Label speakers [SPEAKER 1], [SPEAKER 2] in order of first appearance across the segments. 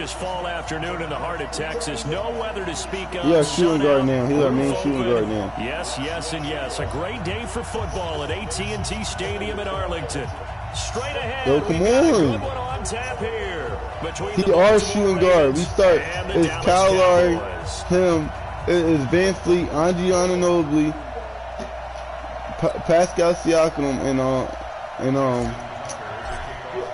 [SPEAKER 1] gorgeous fall afternoon in the heart of Texas. No weather to speak of.
[SPEAKER 2] He a shooting guard now. He's our main shooting guard now.
[SPEAKER 1] Yes, yes, and yes. A great day for football at AT&T Stadium in Arlington. Straight ahead.
[SPEAKER 2] Yo, come
[SPEAKER 1] on tap here.
[SPEAKER 2] He our shooting guard. We start. It's Kyle Lowry, him. It's Van Fleet, Angie Ananobley, Pascal Siakam, and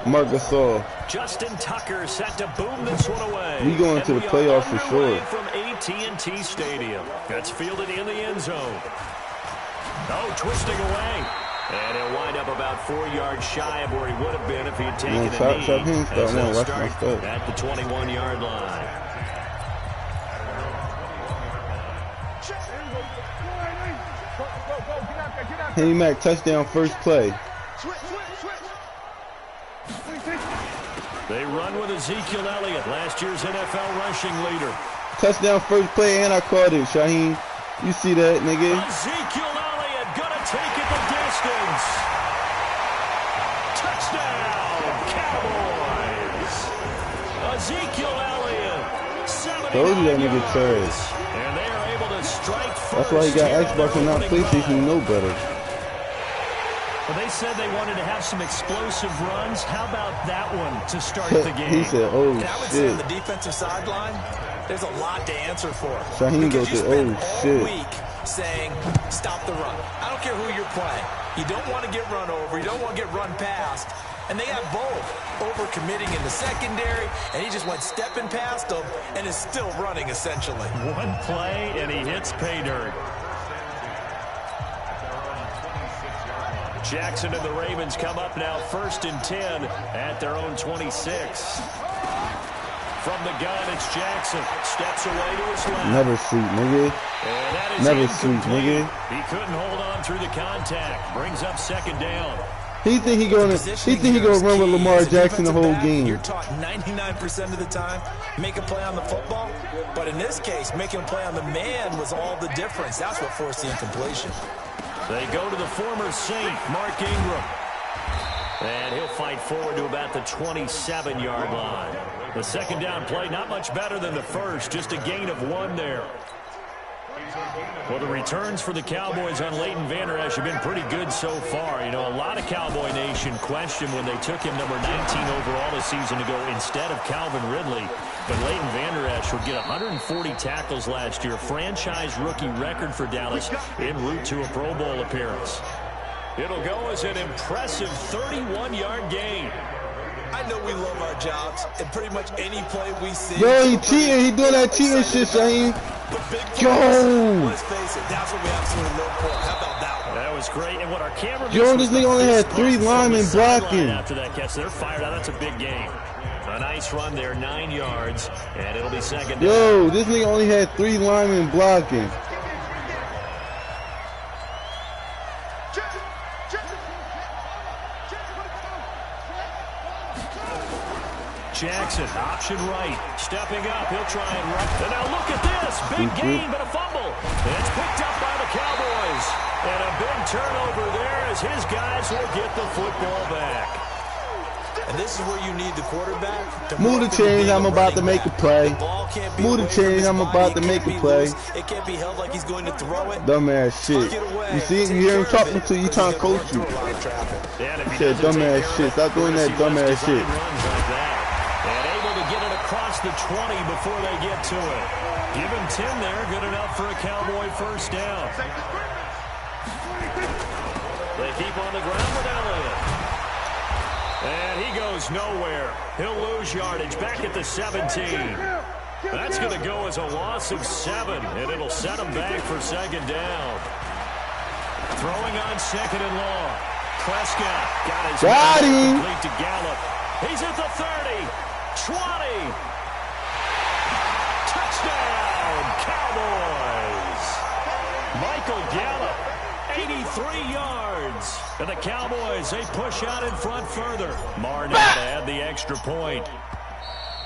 [SPEAKER 2] Marc Gasol.
[SPEAKER 1] Justin Tucker set to boom this one away.
[SPEAKER 2] We going to the playoffs for sure.
[SPEAKER 1] From AT&T Stadium. That's fielded in the end zone. Oh, twisting away. And he'll wind up about 4 yards shy of where he would have been if he had taken a knee. As they'll start at the 21-yard line.
[SPEAKER 2] Henry Mack, touchdown, first play.
[SPEAKER 1] They run with Ezekiel Elliott, last year's NFL rushing leader.
[SPEAKER 2] Touchdown, first play, and I caught it, Shaheem. You see that, nigga?
[SPEAKER 1] Ezekiel Elliott gonna take it the distance. Touchdown, Cowboys. Ezekiel Elliott, 79
[SPEAKER 2] Told you that nigga trash.
[SPEAKER 1] And they are able to strike first.
[SPEAKER 2] That's why he got Xbox and not PlayStation. You know better.
[SPEAKER 1] Well, they said they wanted to have some explosive runs. How about that one to start the game?
[SPEAKER 2] He said, oh,
[SPEAKER 3] I would say on the defensive sideline, there's a lot to answer for.
[SPEAKER 2] Shaheem goes to, oh, shit.
[SPEAKER 3] Week saying, stop the run. I don't care who you're playing. You don't want to get run over. You don't want to get run past. And they have both. Over-committing in the secondary, and he just went stepping past them and is still running, essentially.
[SPEAKER 1] One play, and he hits pay dirt. Jackson and the Ravens come up now 1st and 10 at their own 26. From the gun, it's Jackson. Steps away to his left.
[SPEAKER 2] Never sleep, nigga. Never sleep, nigga.
[SPEAKER 1] He couldn't hold on through the contact. Brings up 2nd down.
[SPEAKER 2] He think he gonna run with Lamar Jackson the whole game.
[SPEAKER 3] You're taught 99% of the time, make a play on the football. But in this case, making a play on the man was all the difference. That's what forced the incompletion.
[SPEAKER 1] They go to the former Saint, Mark Ingram. And he'll fight forward to about the 27-yard line. The 2nd down play, not much better than the first, just a gain of 1 there. Well, the returns for the Cowboys on Leighton Vander Esch have been pretty good so far. You know, a lot of Cowboy Nation questioned when they took him number 19 overall this season to go instead of Calvin Ridley. But Leighton Vander Esch would get 140 tackles last year, franchise rookie record for Dallas, en route to a Pro Bowl appearance. It'll go as an impressive 31-yard gain.
[SPEAKER 3] I know we love our jobs, and pretty much any play we see.
[SPEAKER 2] Yo, he cheating. He doing that cheating shit, Shaheem. Yo.
[SPEAKER 3] Let's face it, that's what we absolutely look for. How about that one?
[SPEAKER 1] That was great. And what our camera...
[SPEAKER 2] Yo, this nigga only had 3 linemen blocking.
[SPEAKER 1] After that catch, they're fired out. That's a big game. A nice run there, 9 yards, and it'll be 2nd down.
[SPEAKER 2] Yo, this nigga only had 3 linemen blocking.
[SPEAKER 1] Jackson, option right, stepping up, he'll try and run. And now look at this, big gain, but a fumble. It's picked up by the Cowboys. And a big turnover there as his guys will get the football back.
[SPEAKER 3] And this is where you need the quarterback to
[SPEAKER 2] move the chains, I'm about to make a play. Move the chains, I'm about to make a play.
[SPEAKER 3] It can't be held like he's going to throw it.
[SPEAKER 2] Dumbass shit. You see, you hear him talking to you, trying to coach you. He said dumbass shit. Stop doing that dumbass shit.
[SPEAKER 1] Across the 20 before they get to it. Give him 10 there, good enough for a Cowboy 1st down. They keep on the ground with Elliott. And he goes nowhere. He'll lose yardage back at the 17. That's going to go as a loss of 7, and it'll set him back for 2nd down. Throwing on 2nd and long. Prescott got him. Complete to Gallup. He's at the 30. 20. Touchdown, Cowboys. Michael Gallup, 83 yards. And the Cowboys, they push out in front further. Martin to add the extra point.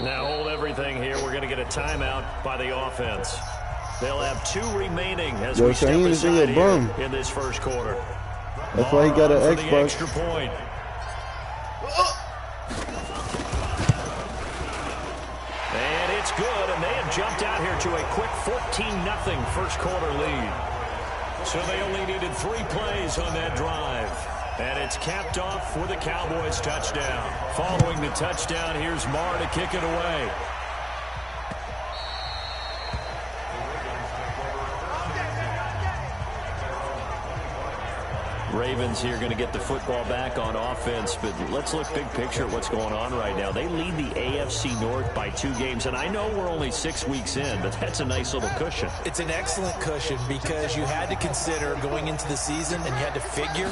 [SPEAKER 1] Now hold everything here. We're going to get a timeout by the offense. They'll have 2 remaining as we step aside here in this 1st quarter.
[SPEAKER 2] That's why he got an Xbox.
[SPEAKER 1] Extra point. good, and they have jumped out here to a quick 14-0 first quarter lead. So they only needed 3 plays on that drive. And it's capped off for the Cowboys touchdown. Following the touchdown, here's Marr to kick it away. Ravens here going to get the football back on offense, but let's look big picture at what's going on right now. They lead the AFC North by 2 games, and I know we're only 6 weeks in, but that's a nice little cushion.
[SPEAKER 3] It's an excellent cushion because you had to consider going into the season, and you had to figure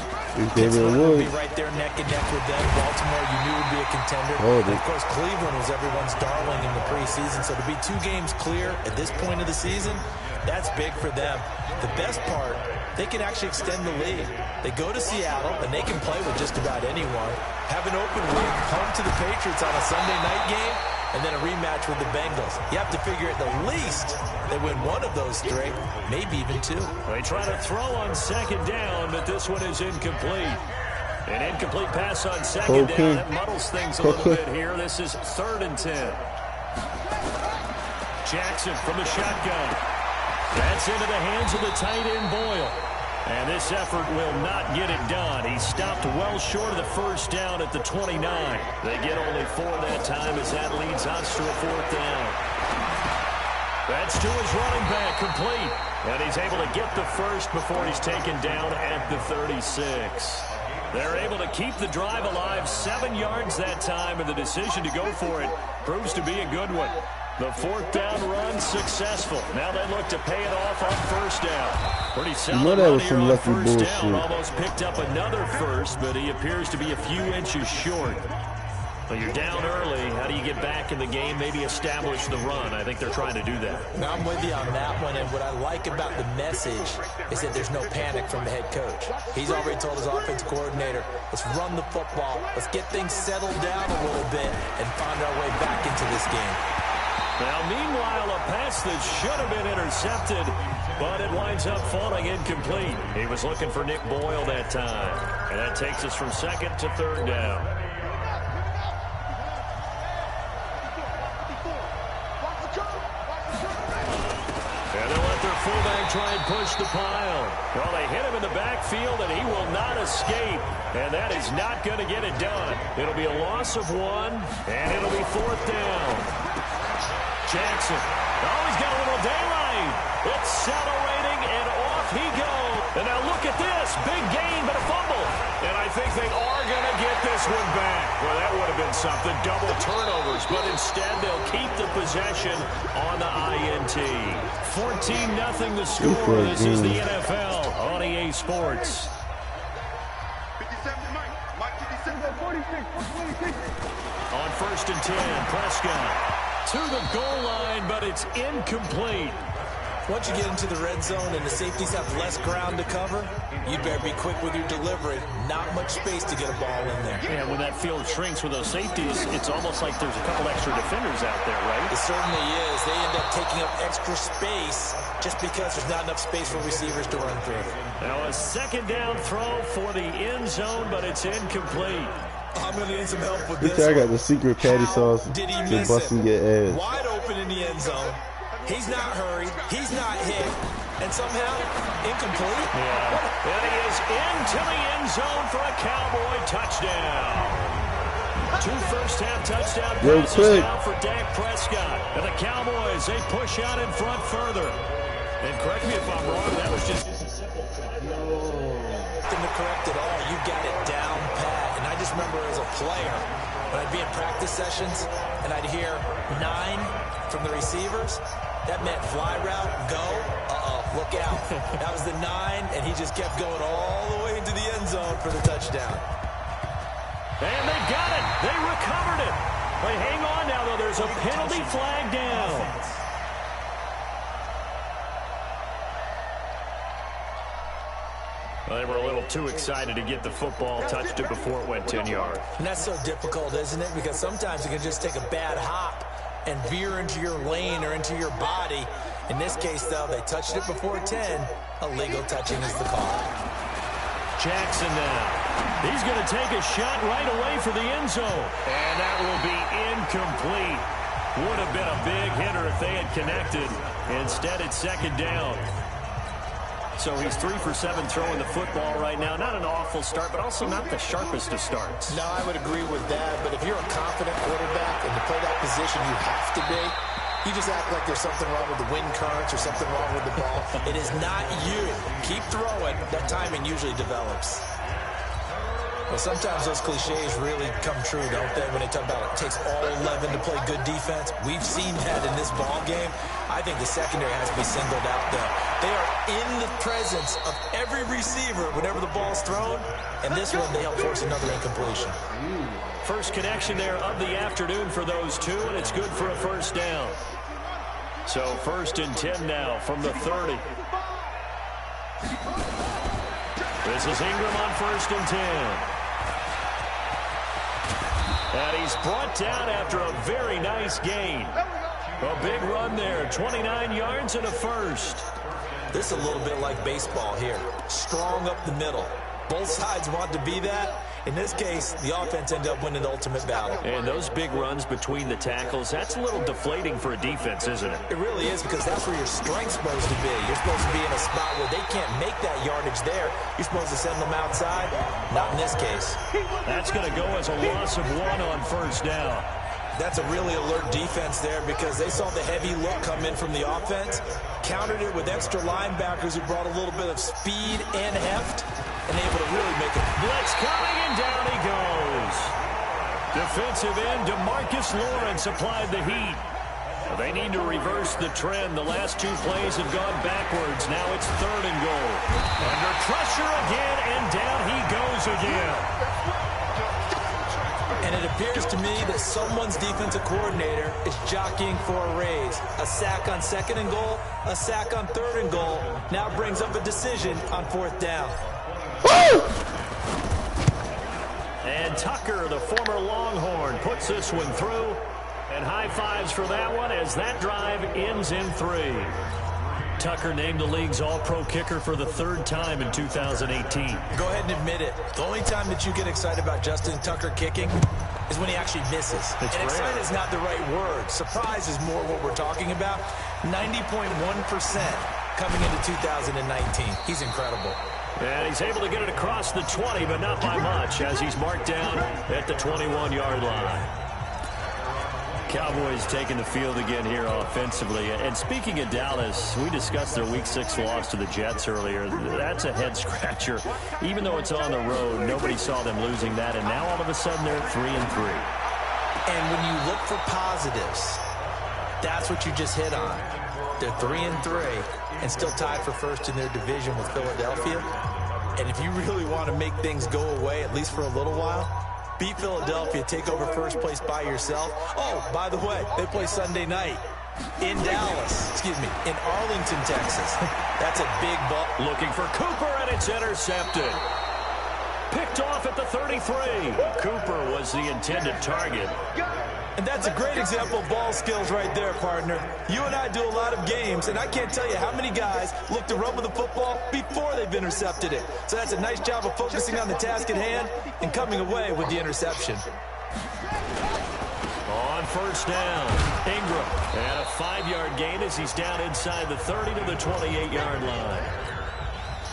[SPEAKER 3] Pittsburgh would be right there neck and neck with them. Baltimore, you knew would be a contender. And of course, Cleveland was everyone's darling in the preseason, so to be 2 games clear at this point of the season, that's big for them. The best part, they can actually extend the lead. They go to Seattle, and they can play with just about anyone. Have an open week, home to the Patriots on a Sunday night game, and then a rematch with the Bengals. You have to figure at the least they win 1 of those 3, maybe even 2.
[SPEAKER 1] They try to throw on second down, but this one is incomplete. An incomplete pass on second down. That muddles things a little bit here. This is 3rd and 10. Jackson from the shotgun. That's into the hands of the tight end, Boyle. And this effort will not get it done. He stopped well short of the first down at the 29. They get only 4 that time as that leads us to a 4th down. That's to his running back, complete. And he's able to get the first before he's taken down at the 36. They're able to keep the drive alive, 7 yards that time, and the decision to go for it proves to be a good one. The 4th down run successful. Now they look to pay it off on first down. Pretty solid run here on first down. Almost picked up another first, but he appears to be a few inches short. But you're down early. How do you get back in the game? Maybe establish the run. I think they're trying to do that.
[SPEAKER 3] Now I'm with you on that one, and what I like about the message is that there's no panic from the head coach. He's already told his offensive coordinator, let's run the football, let's get things settled down a little bit, and find our way back into this game.
[SPEAKER 1] Now, meanwhile, a pass that should have been intercepted, but it winds up falling incomplete. He was looking for Nick Boyle that time, and that takes us from 2nd to 3rd down. And they'll let their fullback try and push the pile. Well, they hit him in the backfield, and he will not escape, and that is not going to get it done. It'll be a loss of 1, and it'll be 4th down. Jackson. Oh, he's got a little daylight. Accelerating, and off he goes. And now look at this. Big gain, but a fumble. And I think they are going to get this one back. Well, that would have been something. Double turnovers. But instead, they'll keep the possession on the INT. 14-0 the score. This is the NFL on EA Sports. On 1st and 10, Prescott to the goal line, but it's incomplete.
[SPEAKER 3] Once you get into the red zone and the safeties have less ground to cover, you better be quick with your delivery. Not much space to get a ball in there.
[SPEAKER 1] Yeah, when that field shrinks with those safeties, it's almost like there's a couple extra defenders out there, right?
[SPEAKER 3] It certainly is. They end up taking up extra space just because there's not enough space for receivers to run through.
[SPEAKER 1] Now a 2nd down throw for the end zone, but it's incomplete.
[SPEAKER 3] I'm going to need some help with this.
[SPEAKER 2] I got the secret patty sauce
[SPEAKER 3] to
[SPEAKER 2] bust and get ass.
[SPEAKER 3] Wide open in the end zone. He's not hurried. He's not hit. And somehow, incomplete.
[SPEAKER 1] Yeah. And he is into the end zone for a Cowboy touchdown. 2 first-half touchdown passes now for Dak Prescott. And the Cowboys, they push out in front further. And correct me if I'm wrong, that was just
[SPEAKER 3] nothing to correct at all. You got it down pat. And I just remember as a player, when I'd be in practice sessions, and I'd hear 9 from the receivers, that meant fly route, go, look out. That was the 9, and he just kept going all the way into the end zone for the touchdown.
[SPEAKER 1] And they got it. They recovered it. But hang on now, though. There's a penalty flag down. Well, they were a little too excited to get the football, touched it before it went 10 yards.
[SPEAKER 3] And that's so difficult, isn't it? Because sometimes you can just take a bad hop and veer into your lane or into your body. In this case, though, they touched it before 10. Illegal touching is the call.
[SPEAKER 1] Jackson now. He's going to take a shot right away for the end zone. And that will be incomplete. Would have been a big hitter if they had connected. Instead, it's second down. So he's 3 for 7 throwing the football right now. Not an awful start, but also not the sharpest of starts.
[SPEAKER 3] No, I would agree with that. But if you're a confident quarterback and to play that position, you have to be. You just act like there's something wrong with the wind currents or something wrong with the ball. It is not you. Keep throwing. That timing usually develops. Well, sometimes those cliches really come true, don't they, when they talk about it takes all 11 to play good defense. We've seen that in this ball game. I think the secondary has to be singled out, though. They are in the presence of every receiver whenever the ball's thrown, and this one they help force another incompletion.
[SPEAKER 1] First connection there of the afternoon for those two, and it's good for a first down. So 1st and 10 now from the 30. This is Ingram on 1st and 10. And he's brought down after a very nice gain. A big run there, 29 yards and a first.
[SPEAKER 3] This is a little bit like baseball here. Strong up the middle. Both sides want to be that. In this case, the offense ended up winning the ultimate battle.
[SPEAKER 1] And those big runs between the tackles, that's a little deflating for a defense, isn't it?
[SPEAKER 3] It really is, because that's where your strength's supposed to be. You're supposed to be in a spot where they can't make that yardage there. You're supposed to send them outside. Not in this case.
[SPEAKER 1] That's going to go as a loss of 1 on first down.
[SPEAKER 3] That's a really alert defense there, because they saw the heavy look come in from the offense, countered it with extra linebackers who brought a little bit of speed and heft, and able to really make it.
[SPEAKER 1] Blitz coming, and down he goes. Defensive end DeMarcus Lawrence applied the heat. They need to reverse the trend. The last 2 plays have gone backwards. Now it's 3rd and goal. Under pressure again, and down he goes again.
[SPEAKER 3] And it appears to me that someone's defensive coordinator is jockeying for a raise. A sack on 2nd and goal, a sack on 3rd and goal. Now brings up a decision on 4th down.
[SPEAKER 1] And Tucker, the former Longhorn, puts this one through. And high fives for that one as that drive ends in 3. Tucker named the league's all-pro kicker for the 3rd time in 2018.
[SPEAKER 3] Go ahead and admit it. The only time that you get excited about Justin Tucker kicking is when he actually misses.
[SPEAKER 1] It's
[SPEAKER 3] and
[SPEAKER 1] rare.
[SPEAKER 3] excited is not the right word. Surprise is more what we're talking about. 90.1% coming into 2019. He's incredible.
[SPEAKER 1] And he's able to get it across the 20, but not by much, as he's marked down at the 21-yard line. Cowboys taking the field again here offensively. And speaking of Dallas, we discussed their Week 6 loss to the Jets earlier. That's a head-scratcher. Even though it's on the road, nobody saw them losing that, and now all of a sudden they're at 3-3.
[SPEAKER 3] And when you look for positives, that's what you just hit on. They're 3-3 and still tied for 1st in their division with Philadelphia. And if you really want to make things go away, at least for a little while, beat Philadelphia, take over 1st place by yourself. Oh, by the way, they play Sunday night in in Arlington, Texas. That's a big ball.
[SPEAKER 1] Looking for Cooper, and it's intercepted. Picked off at the 33. Cooper was the intended target.
[SPEAKER 3] And that's a great example of ball skills right there, partner. You and I do a lot of games, and I can't tell you how many guys look to run with the football before they've intercepted it. So that's a nice job of focusing on the task at hand and coming away with the interception.
[SPEAKER 1] On 1st down, Ingram. And a 5-yard gain as he's down inside the 30 to the 28-yard line.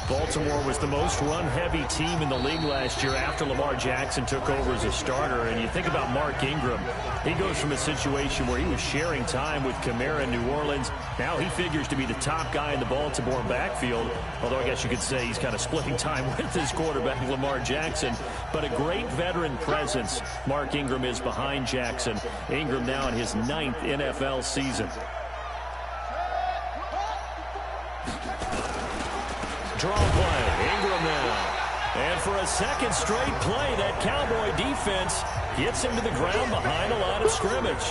[SPEAKER 1] Baltimore was the most run-heavy team in the league last year after Lamar Jackson took over as a starter. And you think about Mark Ingram, he goes from a situation where he was sharing time with Kamara in New Orleans. Now he figures to be the top guy in the Baltimore backfield, although I guess you could say he's kind of splitting time with his quarterback, Lamar Jackson. But a great veteran presence Mark Ingram is behind Jackson. Ingram now in his 9th NFL season. Draw play, Ingram now. And for a 2nd straight play, that Cowboy defense gets him to the ground behind a line of scrimmage.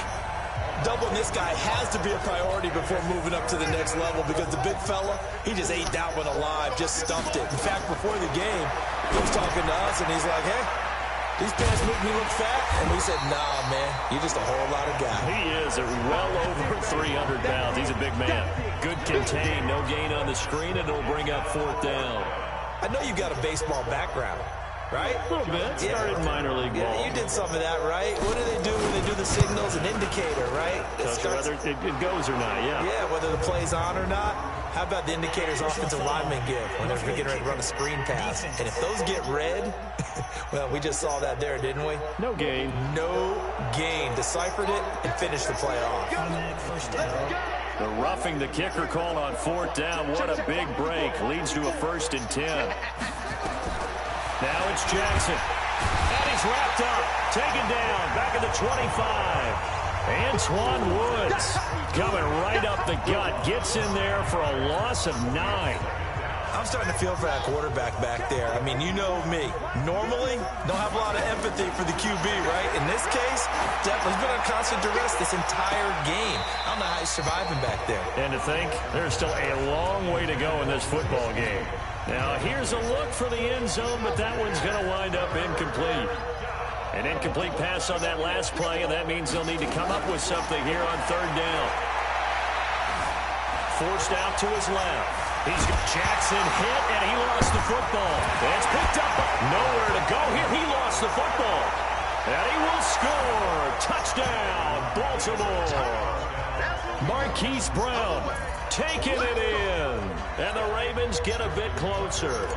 [SPEAKER 3] Doubling this guy has to be a priority before moving up to the next level, because the big fella, he just ate that one alive, just stuffed it. In fact, before the game, he was talking to us, and he's like, hey, these pants make me look fat. And we said, nah, man, you're just a whole lot of guy.
[SPEAKER 1] He is at well over 300 pounds. He's a big man. Good contain, no gain on the screen, and it'll bring up 4th down.
[SPEAKER 3] I know you've got a baseball background. right?
[SPEAKER 1] A little bit. Started minor league ball.
[SPEAKER 3] Yeah, you did some of that, right? What do they do when they do the signals? An indicator, right?
[SPEAKER 1] Whether it goes or not, yeah.
[SPEAKER 3] Yeah, whether the play's on or not. How about the indicators offensive linemen give when they're getting ready to run a screen pass? And if those get red, well, we just saw that there, didn't we?
[SPEAKER 1] No gain.
[SPEAKER 3] No gain. Deciphered it and finished the play off.
[SPEAKER 1] The roughing the kicker call on 4th down. What a big break. Leads to a 1st and 10. Now it's Jackson. And he's wrapped up. Taken down. Back at the 25. Antoine Woods coming right up the gut. Gets in there for a loss of 9.
[SPEAKER 3] I'm starting to feel for that quarterback back there. I mean, you know me. Normally, don't have a lot of empathy for the QB, right? In this case, definitely been on constant duress this entire game. I don't know how he's surviving back there.
[SPEAKER 1] And to think, there's still a long way to go in this football game. Now, here's a look for the end zone, but that one's going to wind up incomplete. An incomplete pass on that last play, and that means they'll need to come up with something here on 3rd down. Forced out to his left. He's got Jackson hit, and he lost the football. It's picked up. Nowhere to go here. He lost the football. And he will score. Touchdown, Baltimore. Marquise Brown taking it in. And the Ravens get a bit closer.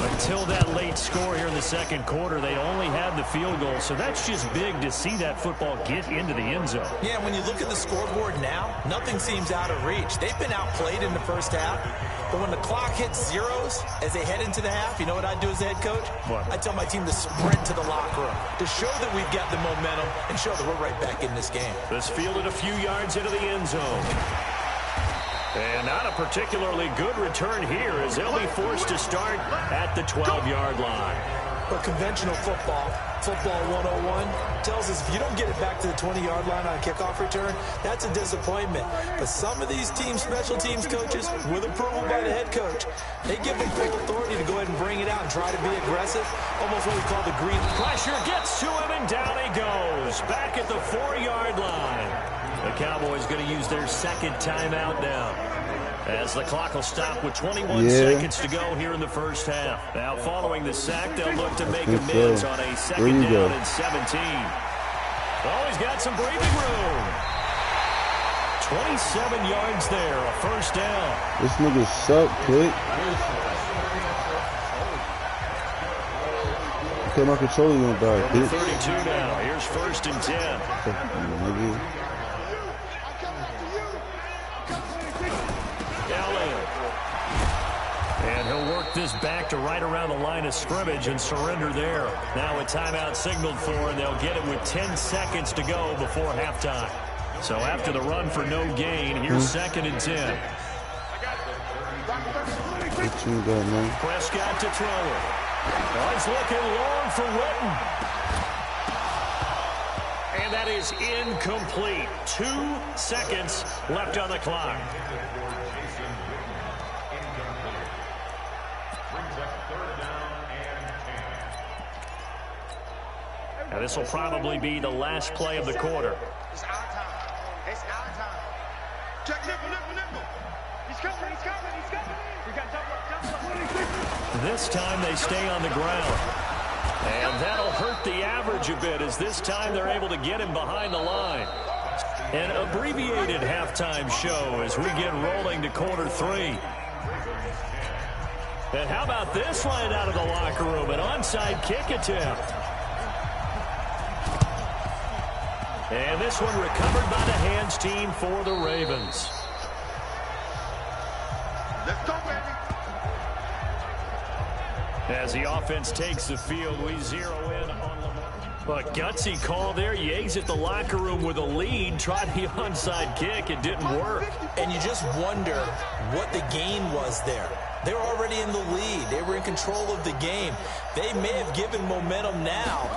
[SPEAKER 1] Until that late score here in the 2nd quarter, they only had the field goal. So that's just big to see that football get into the end zone.
[SPEAKER 3] Yeah, when you look at the scoreboard now, nothing seems out of reach. They've been outplayed in the 1st half. But when the clock hits zeros as they head into the half, you know what I do as the head coach?
[SPEAKER 1] What?
[SPEAKER 3] I tell my team to sprint to the locker room to show that we've got the momentum and show that we're right back in this game.
[SPEAKER 1] This fielded a few yards into the end zone. And not a particularly good return here as they'll be forced to start at the 12-yard line.
[SPEAKER 3] But conventional football 101, tells us if you don't get it back to the 20-yard line on a kickoff return, that's a disappointment. But some of these teams, special teams coaches, with approval by the head coach, they give them full authority to go ahead and bring it out and try to be aggressive, almost what we call the green.
[SPEAKER 1] Pressure gets to him, and down he goes. Back at the 4-yard line. The Cowboys going to use their 2nd timeout now, as the clock will stop with 21 seconds to go here in the 1st half. Now, following the sack, they'll look to make amends on a 2nd down and 17. Oh, he's got some breathing room. 27 yards there, a 1st down.
[SPEAKER 2] This nigga suck, kid. Okay, my controller went back, bitch.
[SPEAKER 1] 32 now. Here's 1st and 10. And he'll work this back to right around the line of scrimmage and surrender there. Now a timeout signaled for, and they'll get it with 10 seconds to go before halftime. So after the run for no gain, here's 2nd and 10.
[SPEAKER 2] What you got, man?
[SPEAKER 1] Prescott to throw it. Oh, he's looking long for Witten. And that is incomplete. 2 seconds left on the clock. Now this will probably be the last play of the quarter.
[SPEAKER 4] It's our time. It's our time. Check nickel. He's coming. We got double up.
[SPEAKER 1] This time they stay on the ground. And that'll hurt the average a bit, as this time they're able to get him behind the line. An abbreviated halftime show as we get rolling to quarter 3. And how about this line out of the locker room? An onside kick attempt. And this one recovered by the hands team for the Ravens.
[SPEAKER 4] Let's go, baby.
[SPEAKER 1] As the offense takes the field, we zero in on Lamar. But gutsy call there. You exit the locker room with a lead. Try the onside kick. It didn't work.
[SPEAKER 3] And you just wonder what the gain was there. They were already in the lead. They were in control of the game. They may have given momentum now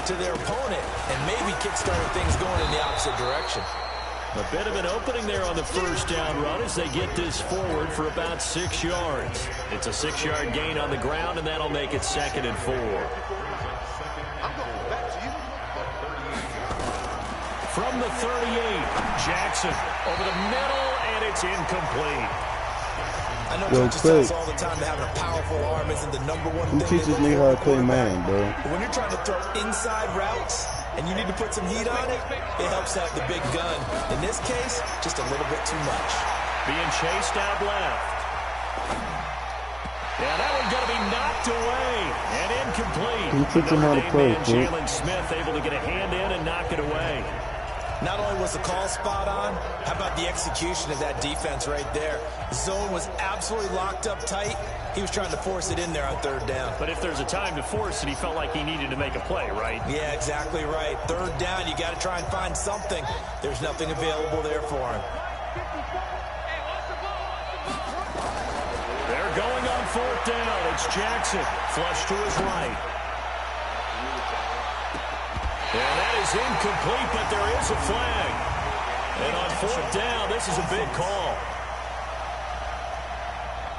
[SPEAKER 3] to their opponent and maybe kickstarted things going in the opposite direction.
[SPEAKER 1] A bit of an opening there on the 1st down run as they get this forward for about 6 yards. It's a 6-yard gain on the ground, and that'll make it 2nd and 4. From the 38, Jackson over the middle, and it's incomplete.
[SPEAKER 3] I know
[SPEAKER 2] Yo,
[SPEAKER 3] coaches tell
[SPEAKER 2] Quick.
[SPEAKER 3] us all the time that having a powerful arm isn't the #1 thing.
[SPEAKER 2] Who teaches me how to play man, bro?
[SPEAKER 3] But when you're trying to throw inside routes and you need to put some heat on it, it helps have the big gun. In this case, just a little bit too much.
[SPEAKER 1] Being chased out left. Yeah, that one's going to be knocked away and incomplete.
[SPEAKER 2] Who teach him how to play, dude?
[SPEAKER 1] Jalen Smith able to get a hand in and knock it away.
[SPEAKER 3] Not only was the call spot on, how about the execution of that defense right there? The zone was absolutely locked up tight. He was trying to force it in there on 3rd down.
[SPEAKER 1] But if there's a time to force it, he felt like he needed to make a play, right?
[SPEAKER 3] Yeah, exactly right. 3rd down, you got to try and find something. There's nothing available there for him.
[SPEAKER 1] They're going on 4th down. It's Jackson. Flush to his right. And that is incomplete, but there is a flag. And on 4th down, this is a big call.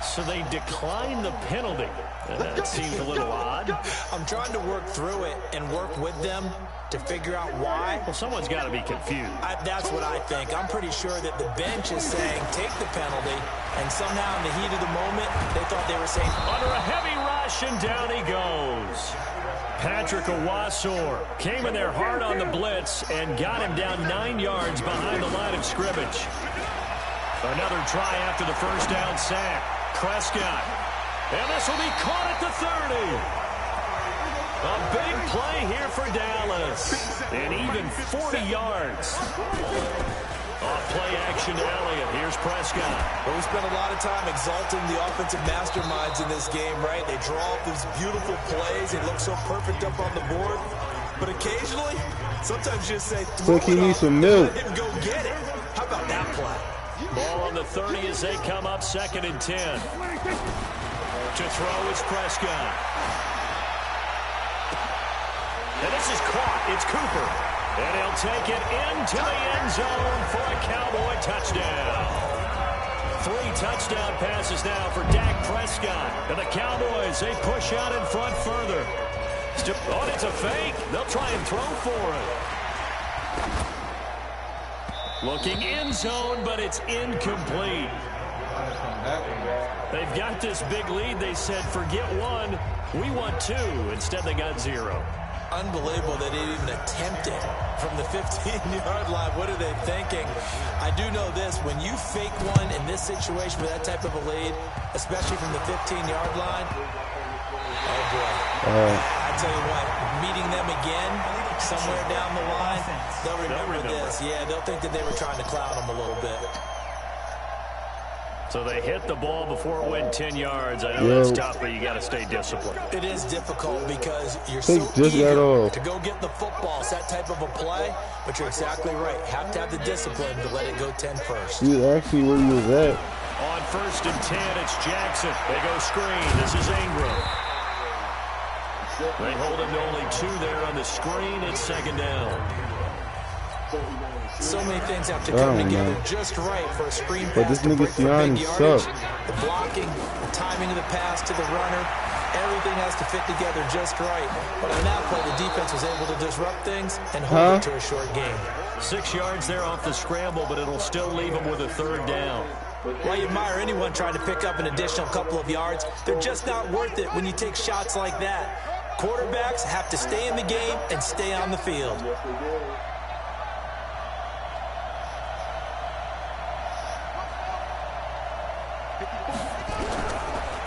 [SPEAKER 1] So they decline the penalty. That seems a little odd.
[SPEAKER 3] I'm trying to work through it and work with them to figure out why.
[SPEAKER 1] Well, someone's got to be confused.
[SPEAKER 3] That's what I think. I'm pretty sure that the bench is saying, take the penalty, and somehow in the heat of the moment, they thought they were saying,
[SPEAKER 1] under a heavy rush, and down he goes. Patrick Owasor came in there hard on the blitz and got him down 9 yards behind the line of scrimmage. Another try after the 1st down sack. Prescott. And this will be caught at the 30. A big play here for Dallas. And even 40 yards. Off play action to Elliott. Here's Prescott.
[SPEAKER 3] Well, we spent a lot of time exalting the offensive masterminds in this game, right? They draw up these beautiful plays. They look so perfect up on the board. But occasionally, sometimes you just say, throw
[SPEAKER 2] He
[SPEAKER 3] it
[SPEAKER 2] needs
[SPEAKER 3] up
[SPEAKER 2] some
[SPEAKER 3] and
[SPEAKER 2] milk.
[SPEAKER 3] let him go get it. How about that play?
[SPEAKER 1] Ball on the 30 as they come up 2nd and 10. To throw is Prescott. And this is caught. It's Cooper. And he'll take it into the end zone for a Cowboy touchdown. 3 touchdown passes now for Dak Prescott. And the Cowboys, they push out in front further. Oh, it's a fake. They'll try and throw for it. Looking end zone, but it's incomplete. They've got this big lead. They said, forget 1. We want 2. Instead, they got 0.
[SPEAKER 3] Unbelievable that they even attempted from the 15-yard line. What are they thinking? I do know this. When you fake one in this situation with that type of a lead, especially from the 15-yard line, oh, boy. I tell you what, meeting them again somewhere down the line, they'll remember this. Yeah, they'll think that they were trying to clown them a little bit.
[SPEAKER 1] So they hit the ball before it went 10 yards. I know that's tough, but you got to stay disciplined.
[SPEAKER 3] It is difficult because you're so eager to go get the football. It's that type of a play, but you're exactly right. You have to have the discipline to let it go 10 first.
[SPEAKER 2] He's actually where he was at.
[SPEAKER 1] On 1st and 10, it's Jackson. They go screen. This is Ingram. They hold him to only 2 there on the screen. It's 2nd down.
[SPEAKER 3] So many things have to come together just right for a screen pass.
[SPEAKER 2] But this nigga Siani sucks.
[SPEAKER 3] The blocking, the timing of the pass to the runner, everything has to fit together just right. But on that play, the defense was able to disrupt things and hold it to a short game.
[SPEAKER 1] 6 yards there off the scramble, but it'll still leave them with a 3rd down.
[SPEAKER 3] Well, you admire anyone trying to pick up an additional couple of yards. They're just not worth it when you take shots like that. Quarterbacks have to stay in the game and stay on the field.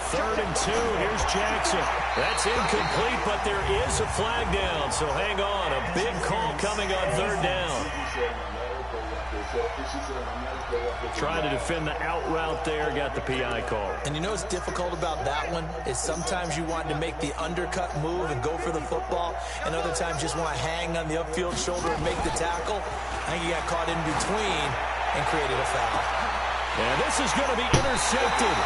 [SPEAKER 1] 3rd and 2. Here's Jackson. That's incomplete, but there is a flag down. So hang on. A big call coming on 3rd down. Trying to defend the out route there. Got the PI call.
[SPEAKER 3] And you know what's difficult about that one is sometimes you want to make the undercut move and go for the football, and other times just want to hang on the upfield shoulder and make the tackle. I think he got caught in between and created a foul.
[SPEAKER 1] And this is going to be intercepted.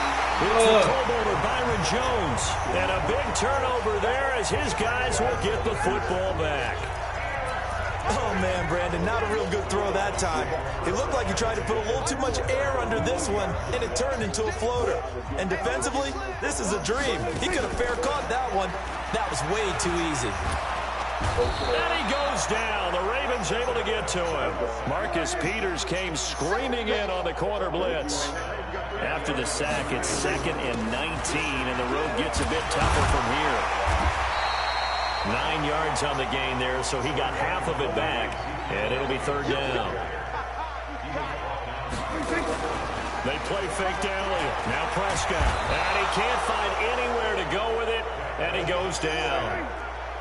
[SPEAKER 1] It's the Cobalt Byron Jones. And a big turnover there as his guys will get the football back.
[SPEAKER 3] Oh, man, Brandon, not a real good throw that time. It looked like he tried to put a little too much air under this one, and it turned into a floater. And defensively, this is a dream. He could have fair caught that one. That was way too easy.
[SPEAKER 1] And he goes down. The Ravens one's able to get to him. Marcus Peters came screaming in on the corner blitz. After the sack, it's 2nd and 19, and the road gets a bit tougher from here. 9 yards on the gain there, so he got half of it back, and it'll be 3rd down. They play fake to Elliott. Now Prescott. And he can't find anywhere to go with it, and he goes down.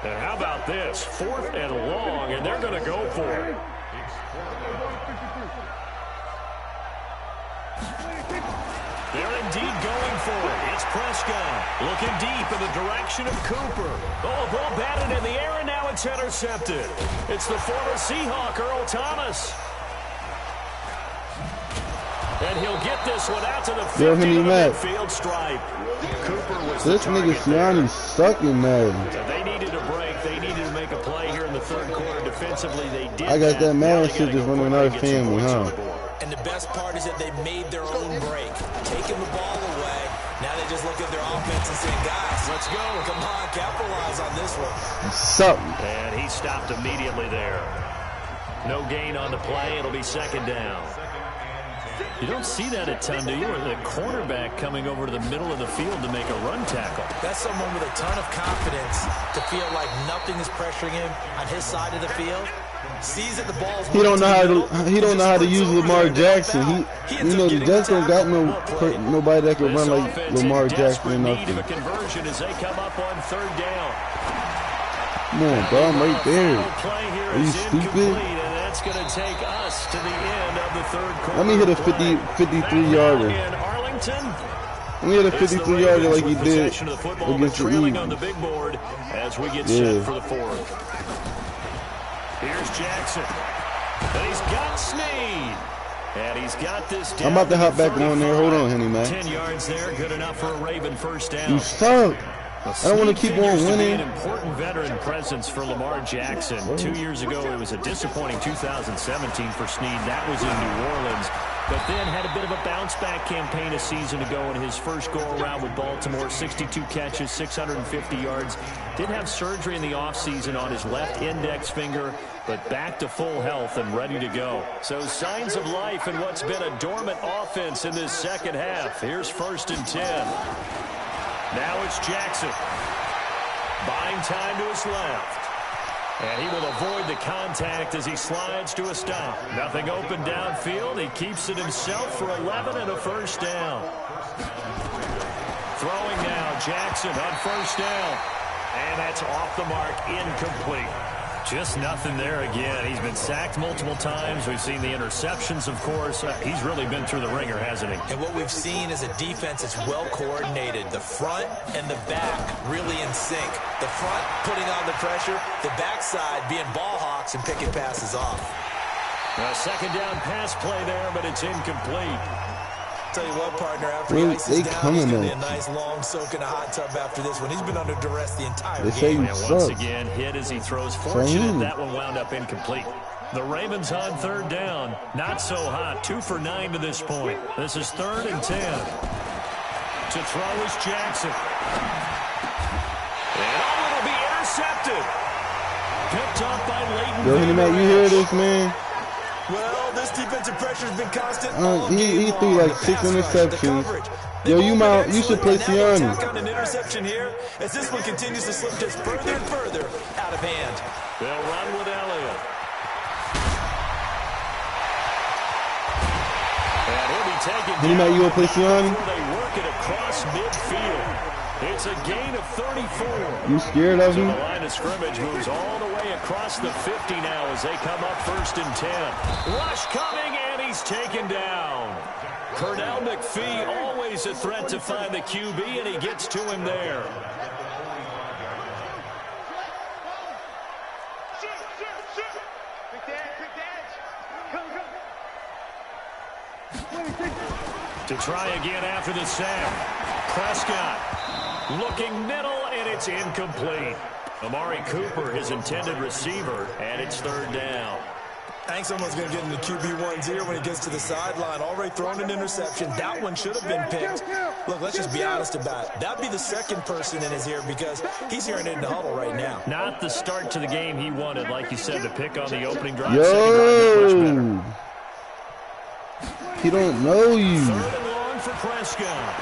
[SPEAKER 1] And how about this? 4th and long, and they're going to go for it. They're indeed going for it. It's Prescott looking deep in the direction of Cooper. Oh, ball batted in the air, and now it's intercepted. It's the former Seahawk, Earl Thomas. And he'll get this one out to the 50 of the midfield stripe. Cooper was
[SPEAKER 2] this nigga Siani sucking, man.
[SPEAKER 1] So they needed a break. They needed to make a play here in the 3rd quarter. Defensively, they did.
[SPEAKER 2] I got that man shit just running our family, huh?
[SPEAKER 3] And the best part is that they made their own break, taking the ball away. Now they just look at their offense and say, guys, let's go. Come on, capitalize on this one.
[SPEAKER 2] Something.
[SPEAKER 1] And he stopped immediately there. No gain on the play. It'll be 2nd down. You don't see that a ton, do you? Or the cornerback coming over to the middle of the field to make a run tackle.
[SPEAKER 3] That's someone with a ton of confidence to feel like nothing is pressuring him on his side of the field. Sees that the ball's
[SPEAKER 2] he don't know how to use Lamar Jackson. You know, the Jets don't got nobody that can run like Lamar Jackson or nothing.
[SPEAKER 1] A conversion as they come up on 3rd down.
[SPEAKER 2] Come on, bro, I'm right there. Are you stupid?
[SPEAKER 1] That's going to take us to the end of the 3rd quarter.
[SPEAKER 2] Let me hit a 53-yarder.
[SPEAKER 1] In Arlington.
[SPEAKER 2] Let me hit a 53-yarder like he did against the Eagles.
[SPEAKER 1] On the big board as we get set for the 4th. Here's Jackson. And he's got Snead. And he's got this down.
[SPEAKER 2] I'm about to hop back on there. Hold on, Henny, man.
[SPEAKER 1] 10 yards there. Good enough for a Raven 1st down.
[SPEAKER 2] You suck. I don't want to keep on winning.
[SPEAKER 1] An important veteran presence for Lamar Jackson. 2 years ago, it was a disappointing 2017 for Snead. That was in New Orleans. But then had a bit of a bounce-back campaign a season ago in his first go-around with Baltimore. 62 catches, 650 yards. Did have surgery in the offseason on his left index finger, but back to full health and ready to go. So signs of life in what's been a dormant offense in this 2nd half. Here's 1st and 10. Now it's Jackson. Buying time to his left. And he will avoid the contact as he slides to a stop. Nothing open downfield. He keeps it himself for 11 and a 1st down. Throwing now, Jackson on 1st down. And that's off the mark, incomplete. Just nothing there again. He's been sacked multiple times. We've seen the interceptions, of course. He's really been through the ringer, hasn't he?
[SPEAKER 3] And what we've seen is a defense that's well coordinated. The front and the back really in sync. The front putting on the pressure, the backside being ball hawks and picking passes off.
[SPEAKER 1] A 2nd down pass play there, but it's incomplete.
[SPEAKER 3] Tell you what, partner, after he ices down, he's going to be a nice long soak in a hot tub after this one. He's been under duress the entire game.
[SPEAKER 1] And once again, hit as he throws. Fortunate that one wound up incomplete. The Ravens on 3rd down. Not so hot. 2 for 9 to this point. This is 3rd and 10. To throw is Jackson. And it'll be intercepted. Picked up by Leighton.
[SPEAKER 2] Yo, Henry Mac, you hear this, man?
[SPEAKER 3] Well, this defensive pressure has been constant.
[SPEAKER 2] He threw like 6 interceptions. Yo, you should play Siani.
[SPEAKER 3] On an interception here, as this one continues to slip just further and further out of hand.
[SPEAKER 1] They'll run with Elliott. And he'll be taken down.
[SPEAKER 2] Henry Mac, you want to play Siani?
[SPEAKER 1] They work it across midfield. It's a gain of 34.
[SPEAKER 2] You scared of him?
[SPEAKER 1] So the line of scrimmage moves all the way across the 50 now as they come up 1st and 10. Rush coming, and he's taken down. Pernell McPhee, always a threat to find the QB, and he gets to him there. To try again after the sack. Prescott looking middle, and it's incomplete. Amari Cooper, his intended receiver, and it's 3rd down.
[SPEAKER 3] I think someone's going to get in the QB1's ear when he gets to the sideline. Already thrown an interception. That one should have been picked. Look, let's just be honest about it. That'd be the second person in his ear because he's hearing it in the huddle right now.
[SPEAKER 1] Not the start to the game he wanted, like you said, the pick on the opening drive.
[SPEAKER 2] Yo! He don't know you.
[SPEAKER 1] Third and long for Prescott.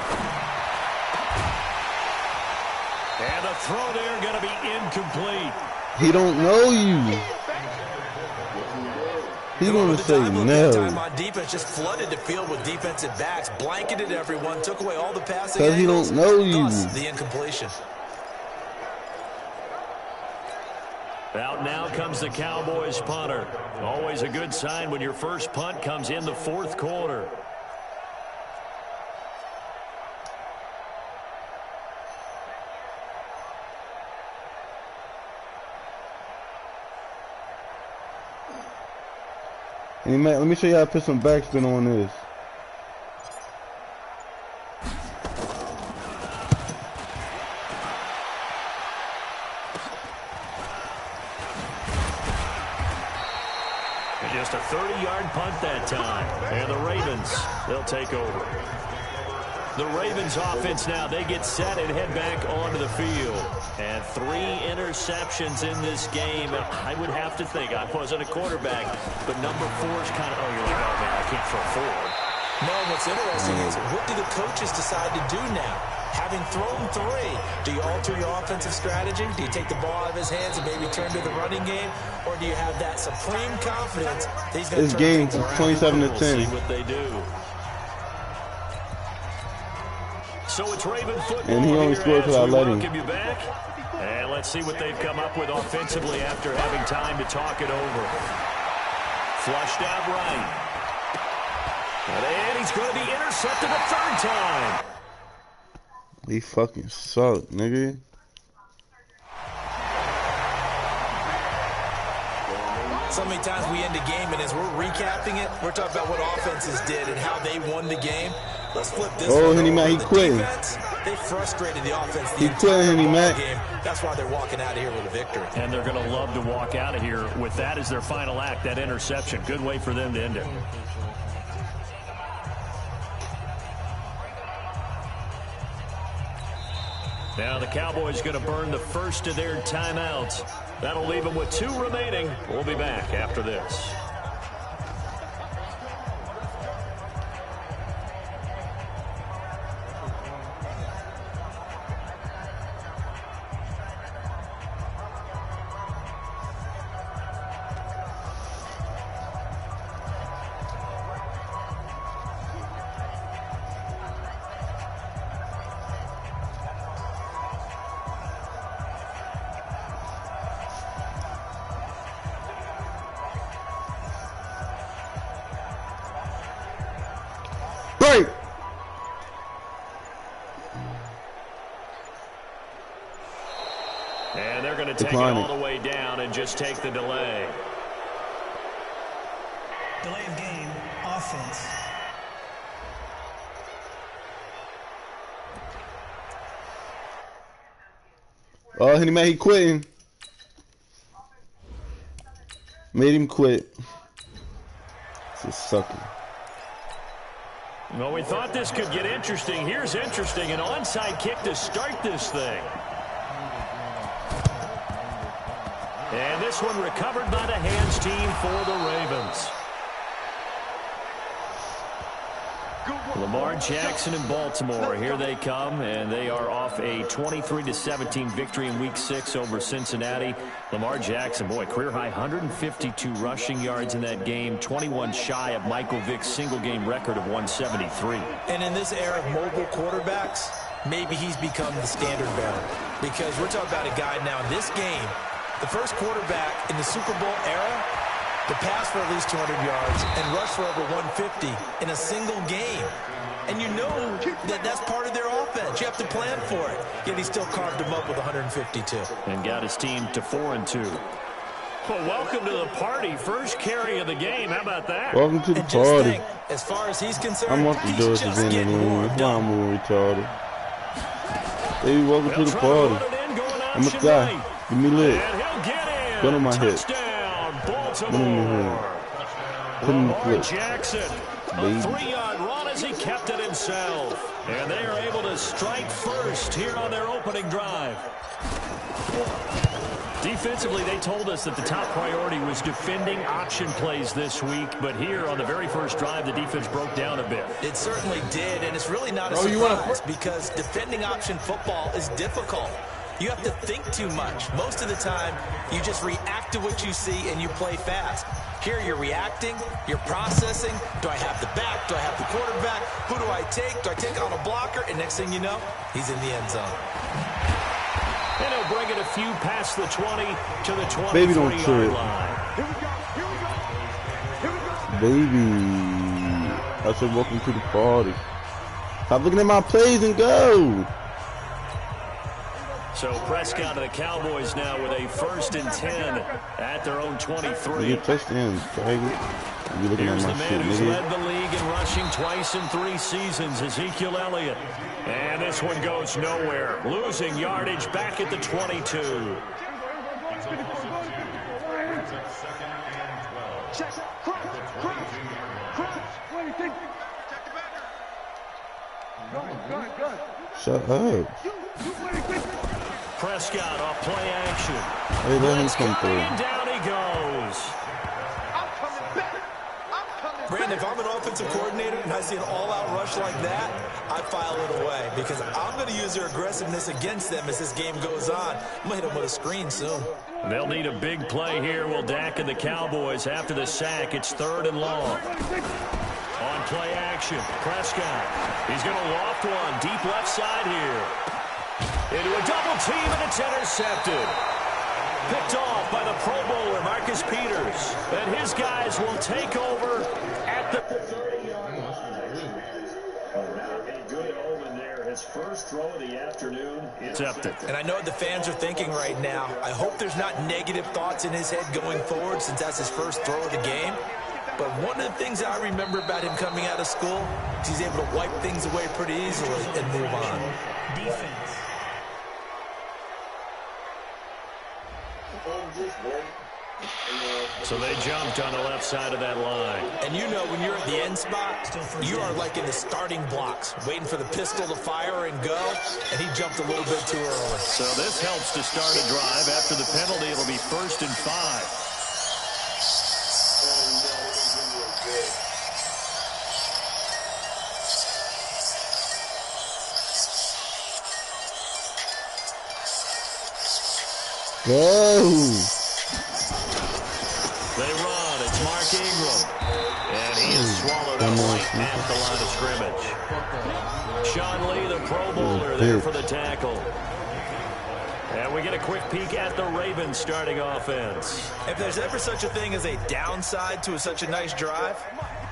[SPEAKER 1] And the throw there going to be incomplete.
[SPEAKER 2] He don't know you. He's going to say no.
[SPEAKER 3] My defense just flooded the field with defensive backs, blanketed everyone, took away all the passing
[SPEAKER 2] because he don't know you.
[SPEAKER 3] The incompletion.
[SPEAKER 1] Out now comes the Cowboys punter. Always a good sign when your first punt comes in the fourth quarter.
[SPEAKER 2] And let me show you how to put some backspin on this.
[SPEAKER 1] And just a 30-yard punt that time. And the Ravens, they'll take over. The Ravens offense now, they get set and head back onto the field. And 3 interceptions in this game. I would have to think, I wasn't a quarterback, but number 4 is kind of, oh, you're like, oh, man, I can't throw 4.
[SPEAKER 3] No, what's interesting is what do the coaches decide to do now? Having thrown 3, do you alter your offensive strategy? Do you take the ball out of his hands and maybe turn to the running game? Or do you have that supreme confidence that he's going to turn things around?
[SPEAKER 2] 27 to 10.
[SPEAKER 1] We'll see what they do. So it's Raven football.
[SPEAKER 2] And he only scored because I let him.
[SPEAKER 1] You back. And let's see what they've come up with offensively after having time to talk it over. Flushed out right. And he's going to be intercepted a third time.
[SPEAKER 2] He fucking suck, nigga.
[SPEAKER 3] So many times we end a game, and as we're recapping it, we're talking about what offenses did and how they won the game. Let's flip this.
[SPEAKER 2] Oh, Henny Matt, he quitting.
[SPEAKER 3] They frustrated the offense.
[SPEAKER 2] He quitting, Henny Matt.
[SPEAKER 3] That's why they're walking out of here with a victory.
[SPEAKER 1] And they're going to love to walk out of here with that as their final act, that interception. Good way for them to end it. Now the Cowboys going to burn the first of their timeouts. That'll leave them with 2 remaining. We'll be back after this.
[SPEAKER 2] Break.
[SPEAKER 1] And they're going to take it all the way down and just take the delay.
[SPEAKER 5] Delay of game, offense.
[SPEAKER 2] Oh, Henny Matt, he quitting. Made him quit. It's a sucker.
[SPEAKER 1] Well, we thought this could get interesting. Here's interesting. An onside kick to start this thing. And this one recovered by the hands team for the Ravens. Lamar Jackson in Baltimore. Here they come, and they are off a 23-17 victory in Week 6 over Cincinnati. Lamar Jackson, boy, career-high 152 rushing yards in that game, 21 shy of Michael Vick's single-game record of 173.
[SPEAKER 3] And in this era of mobile quarterbacks, maybe he's become the standard bearer. Because we're talking about a guy now in this game, the first quarterback in the Super Bowl era to pass for at least 200 yards and rush for over 150 in a single game. And you know that that's part of their offense. You have to plan for it. Yet he still carved them up with 152.
[SPEAKER 1] And got his team to 4-2. Well, welcome to the party. First carry of the game. How about that?
[SPEAKER 2] Welcome to the
[SPEAKER 3] and
[SPEAKER 2] party.
[SPEAKER 3] Think, as far as he's concerned,
[SPEAKER 2] I'm off the doors
[SPEAKER 3] he's
[SPEAKER 2] again in the room. That's why I'm more retarded. Baby, welcome to the party. I'm a guy. Give me lit. Gun on my head.
[SPEAKER 1] Touchdown, Baltimore. Lamar Jackson, a 3-yard run as he kept it himself. And they are able to strike first here on their opening drive. Defensively, they told us that the top priority was defending option plays this week. But here on the very first drive, the defense broke down a bit.
[SPEAKER 3] It certainly did, and it's really not a surprise because defending option football is difficult. You have to think too much. Most of the time, you just react to what you see and you play fast. Here you're reacting, you're processing. Do I have the back? Do I have the quarterback? Who do I take? Do I take on a blocker? And next thing you know, he's in the end zone.
[SPEAKER 1] And he'll bring it a few past the 20 to the 23-yard
[SPEAKER 2] Baby, don't trip.
[SPEAKER 1] line.
[SPEAKER 2] Baby. I said welcome to the party. Stop looking at my plays and go.
[SPEAKER 1] So Prescott of the Cowboys now with a 1st and 10 at their own 23.
[SPEAKER 2] You touchdowns, you looking
[SPEAKER 1] Here's
[SPEAKER 2] at
[SPEAKER 1] the
[SPEAKER 2] my
[SPEAKER 1] man
[SPEAKER 2] shit,
[SPEAKER 1] who's
[SPEAKER 2] nigga.
[SPEAKER 1] led the league in rushing twice in 3 seasons, Ezekiel Elliott. And this one goes nowhere. Losing yardage back at the 22.
[SPEAKER 4] Check, crunch. Good.
[SPEAKER 2] Shut up.
[SPEAKER 1] Prescott off play action.
[SPEAKER 2] Hey, let him come through.
[SPEAKER 1] Down he goes.
[SPEAKER 3] Brandon, if I'm an offensive coordinator and I see an all-out rush like that, I file it away because I'm going to use their aggressiveness against them as this game goes on. I'm going to hit them with a screen soon.
[SPEAKER 1] They'll need a big play here. Will Dak and the Cowboys after the sack. It's 3rd and long. On play action, Prescott. He's going to loft one deep left side here. Into a double team, and it's intercepted. Picked off by the Pro Bowler, Marcus Peters. And his guys will take over at the 30-yard line. A good omen there. His first throw of the afternoon. Intercepted.
[SPEAKER 3] And I know what the fans are thinking right now. I hope there's not negative thoughts in his head going forward since that's his first throw of the game. But one of the things I remember about him coming out of school is he's able to wipe things away pretty easily and move on.
[SPEAKER 5] Defense.
[SPEAKER 1] So they jumped on the left side of that line.
[SPEAKER 3] And you know when you're at the end spot, you are like in the starting blocks, waiting for the pistol to fire and go, and he jumped a little bit too early.
[SPEAKER 1] So this helps to start a drive. After the penalty, it'll be 1st and 5.
[SPEAKER 2] Go.
[SPEAKER 1] They run. It's Mark Ingram. And he is swallowed up right at the line of scrimmage. Sean Lee, the Pro Bowler, there for the tackle. And we get a quick peek at the Ravens starting offense.
[SPEAKER 3] If there's ever such a thing as a downside to such a nice drive,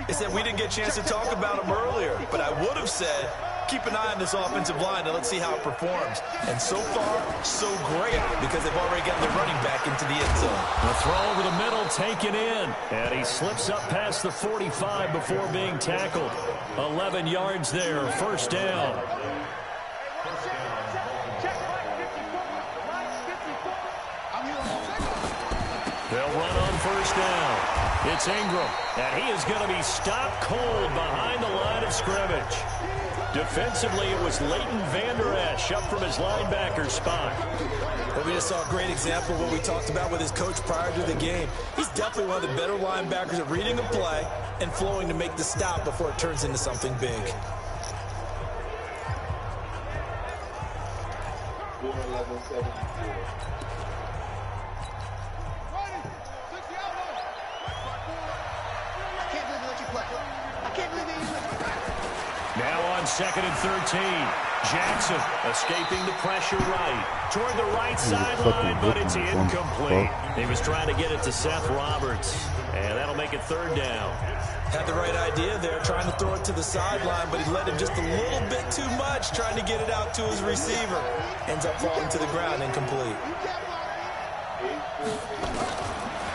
[SPEAKER 3] it's that we didn't get a chance to talk about them earlier. But I would have said, keep an eye on this offensive line and let's see how it performs. And so far, so great, because they've already gotten the running back into the end zone.
[SPEAKER 1] The throw over the middle taken in. And he slips up past the 45 before being tackled. 11 yards there, 1st down. They'll run on 1st down. It's Ingram, and he is going to be stopped cold behind the line of scrimmage. Defensively, it was Leighton Vander Esch up from his linebacker spot.
[SPEAKER 3] Well, we just saw a great example of what we talked about with his coach prior to the game. He's definitely one of the better linebackers at reading a play and flowing to make the stop before it turns into something big.
[SPEAKER 1] Now on 2nd and 13. Jackson escaping the pressure right. Toward the right sideline, but it's incomplete. He was trying to get it to Seth Roberts. And that'll make it 3rd down.
[SPEAKER 3] Had the right idea there, trying to throw it to the sideline, but he let him just a little bit too much, trying to get it out to his receiver. Ends up falling to the ground, incomplete.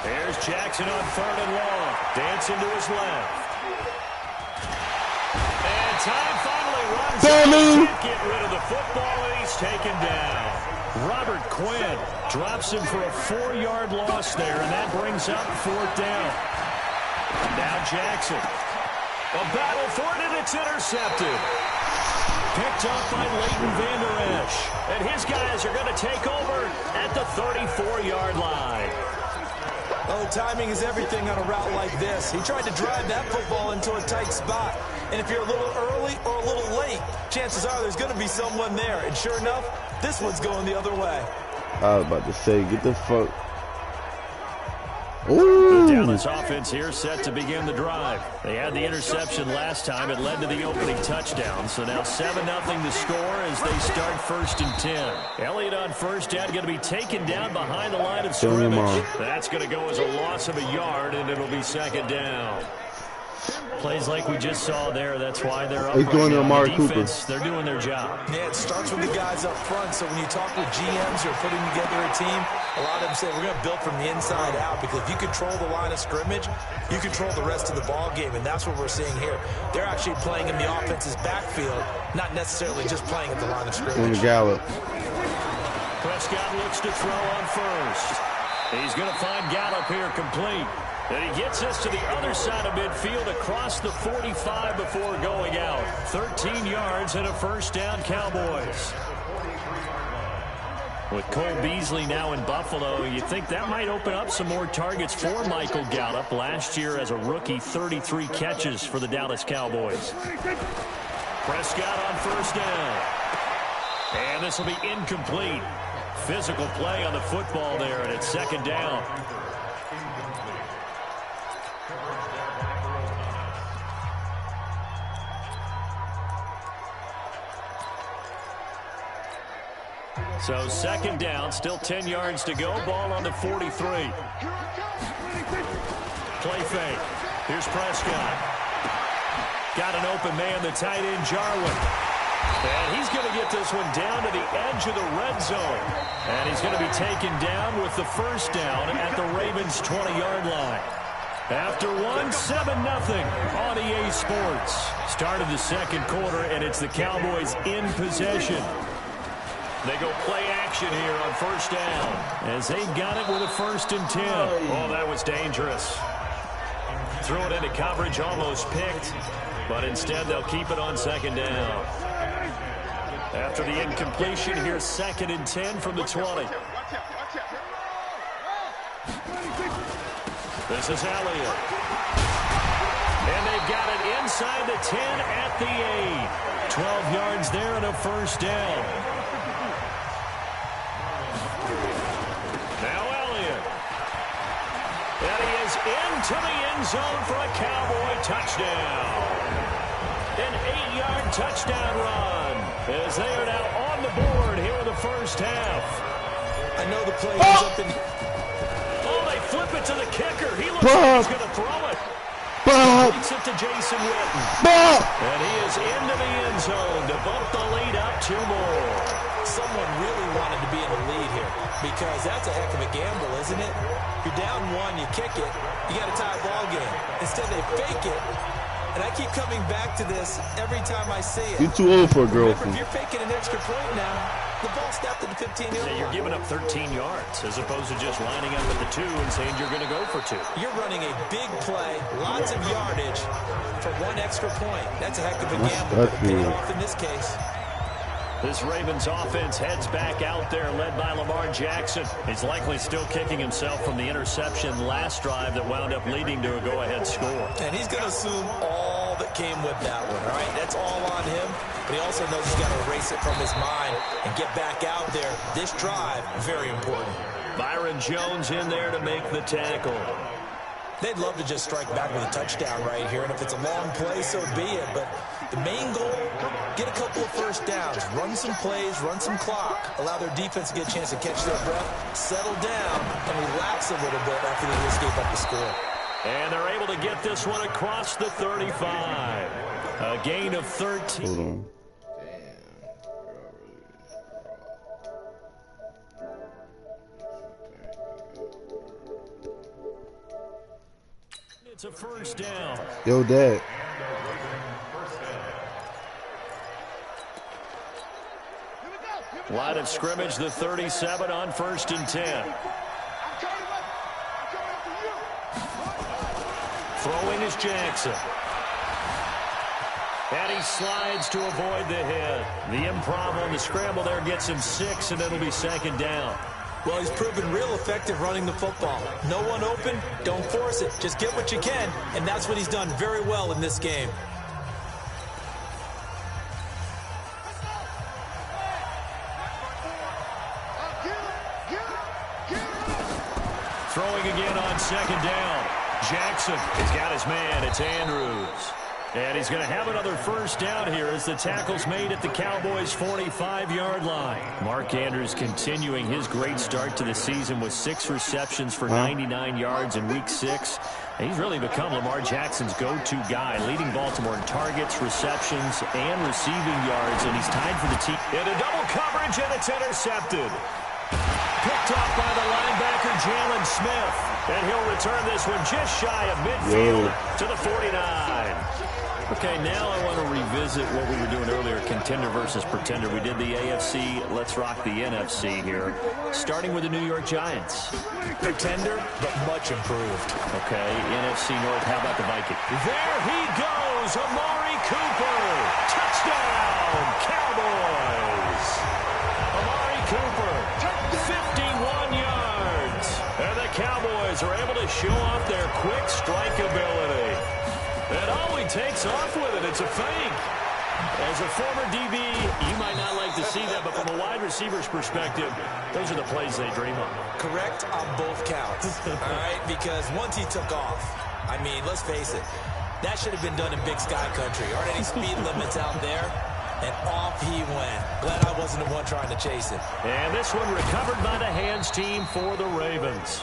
[SPEAKER 1] There's Jackson on 3rd and long. Dancing to his left. And time finally runs out. Can't get rid of the football, and he's taken down. Robert Quinn drops him for a 4-yard loss there, and that brings up 4th down. Now Jackson. A battle for it, and it's intercepted. Picked up by Leighton Vander Esch. And his guys are going to take over at the 34-yard line.
[SPEAKER 3] Oh, timing is everything on a route like this. He tried to drive that football into a tight spot. And if you're a little early or a little late, chances are there's going to be someone there. And sure enough, this one's going the other way.
[SPEAKER 2] I was about to say, get the fuck. Ooh.
[SPEAKER 1] The Dallas offense here set to begin the drive. They had the interception last time. It led to the opening touchdown. So now 7-0 the score as they start 1st and 10. Elliott on first down, going to be taken down behind the line of scrimmage. That's going to go as a loss of a yard, and it'll be 2nd down. Plays like we just saw there. That's why they're up.
[SPEAKER 2] It's going to Amari Cooper.
[SPEAKER 1] They're doing their job.
[SPEAKER 3] Yeah, it starts with the guys up front. So when you talk with GMs who are putting together a team, a lot of them say we're going to build from the inside out, because if you control the line of scrimmage, you control the rest of the ball game, and that's what we're seeing here. They're actually playing in the offense's backfield, not necessarily just playing at the line of scrimmage.
[SPEAKER 2] On the Gallup.
[SPEAKER 1] Prescott looks to throw on first. He's going to find Gallup here complete. And he gets us to the other side of midfield across the 45 before going out. 13 yards and a 1st down, Cowboys. With Cole Beasley now in Buffalo, you think that might open up some more targets for Michael Gallup. Last year as a rookie, 33 catches for the Dallas Cowboys. Prescott on 1st down. And this will be incomplete. Physical play on the football there, and it's 2nd down. So 2nd down, still 10 yards to go. Ball on the 43. Play fake. Here's Prescott. Got an open man, the tight end, Jarwin. And he's going to get this one down to the edge of the red zone. And he's going to be taken down with the 1st down at the Ravens' 20-yard line. After 7-0 on EA Sports. Start of the 2nd quarter, and it's the Cowboys in possession. They go play action here on 1st down as they got it with a 1st and 10. Oh, that was dangerous. Threw it into coverage, almost picked, but instead they'll keep it on 2nd down. After the incompletion, here's 2nd and 10 from the 20. This is Elliott. And they've got it inside the 10 at the 8. 12 yards there and a 1st down. Now Elliott. And he is into the end zone for a Cowboy touchdown. An 8-yard touchdown run as they are now on the board here in the 1st half.
[SPEAKER 3] I know the play is up in...
[SPEAKER 1] Oh, they flip it to the kicker. He looks like he's going to throw it. Beats it to Jason Witten. And he is into the end zone to bump the lead up 2 more. Someone really wanted to be in the lead here, because that's a heck of a gamble, isn't it? You're down 1, you kick it, you got a tie ball game. Instead, they fake it. And I keep coming back to this every time I see it.
[SPEAKER 2] You're too old for a girlfriend.
[SPEAKER 3] Remember, if you're faking an extra point now, the ball snapped at the 15-yard line.
[SPEAKER 1] You're giving up 13 yards as opposed to just lining up at the 2 and saying you're going to go for 2.
[SPEAKER 3] You're running a big play, lots of yardage for 1 extra point. That's a heck of a gamble, but it paid off in this case.
[SPEAKER 1] This Ravens offense heads back out there, led by Lamar Jackson. He's likely still kicking himself from the interception last drive that wound up leading to a go-ahead score.
[SPEAKER 3] And he's going to assume all that came with that one, all right? That's all on him, but he also knows he's got to erase it from his mind and get back out there. This drive, very important.
[SPEAKER 1] Byron Jones in there to make the tackle.
[SPEAKER 3] They'd love to just strike back with a touchdown right here, and if it's a long play, so be it. But the main goal, get a couple of 1st downs, run some plays, run some clock, allow their defense to get a chance to catch their breath, settle down, and relax a little bit after they just gave up the score.
[SPEAKER 1] And they're able to get this one across the 35. A gain of 13.
[SPEAKER 2] Hold on.
[SPEAKER 1] It's a 1st down.
[SPEAKER 2] Yo, Dad.
[SPEAKER 1] Line of scrimmage, the 37 on 1st and 10. Throw Throwing is Jackson. And he slides to avoid the hit. The improv on the scramble there gets him 6, and it'll be second down.
[SPEAKER 3] Well, he's proven real effective running the football. No one open, don't force it. Just get what you can, and that's what he's done very well in this game.
[SPEAKER 1] Throwing again on second down. Jackson has got his man. It's Andrews. And he's going to have another first down here as the tackle's made at the Cowboys' 45-yard line. Mark Andrews continuing his great start to the season with 6 receptions for 99 yards in Week 6. And he's really become Lamar Jackson's go-to guy, leading Baltimore in targets, receptions, and receiving yards. And he's tied for the team. Into double coverage, and it's intercepted. Picked off by the linebacker, Jalen Smith. And he'll return this one just shy of midfield to the 49. Okay, now I want to revisit what we were doing earlier, contender versus pretender. We did the AFC, let's rock the NFC here, starting with the New York Giants.
[SPEAKER 3] Pretender, but much improved.
[SPEAKER 1] Okay, NFC North, how about the Vikings? There he goes, Amari Cooper. Touchdown, Cowboys. Amari Cooper, 51 yards. And the Cowboys are able to show off their quick strike ability. And all he takes off with it, it's a fake. As a former DB, you might not like to see that, but from a wide receiver's perspective, those are the plays they dream of.
[SPEAKER 3] Correct on both counts, all right? Because once he took off, I mean, let's face it, that should have been done in Big Sky Country. Aren't any speed limits out there? And off he went. Glad I wasn't the one trying to chase it.
[SPEAKER 1] And this one recovered by the hands team for the Ravens.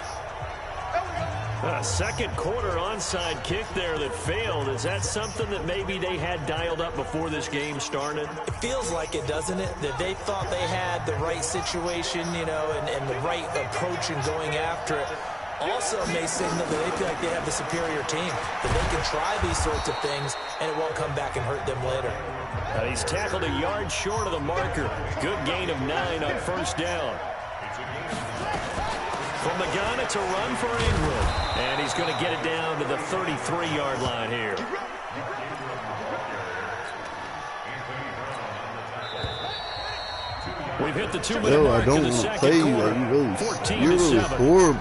[SPEAKER 1] A second quarter onside kick there that failed. Is that something that maybe they had dialed up before this game started?
[SPEAKER 3] It feels like it, doesn't it? That they thought they had the right situation, you know, and the right approach in going after it. Also may signal that they feel like they have the superior team, that they can try these sorts of things, and it won't come back and hurt them later.
[SPEAKER 1] He's tackled a yard short of the marker. Good gain of 9 on first down. From the gun, it's a run for Ingram. And he's going to get it down to the 33-yard line here. We've hit the 2-minute mark of the second quarter. 14-7.
[SPEAKER 2] You're really horrible.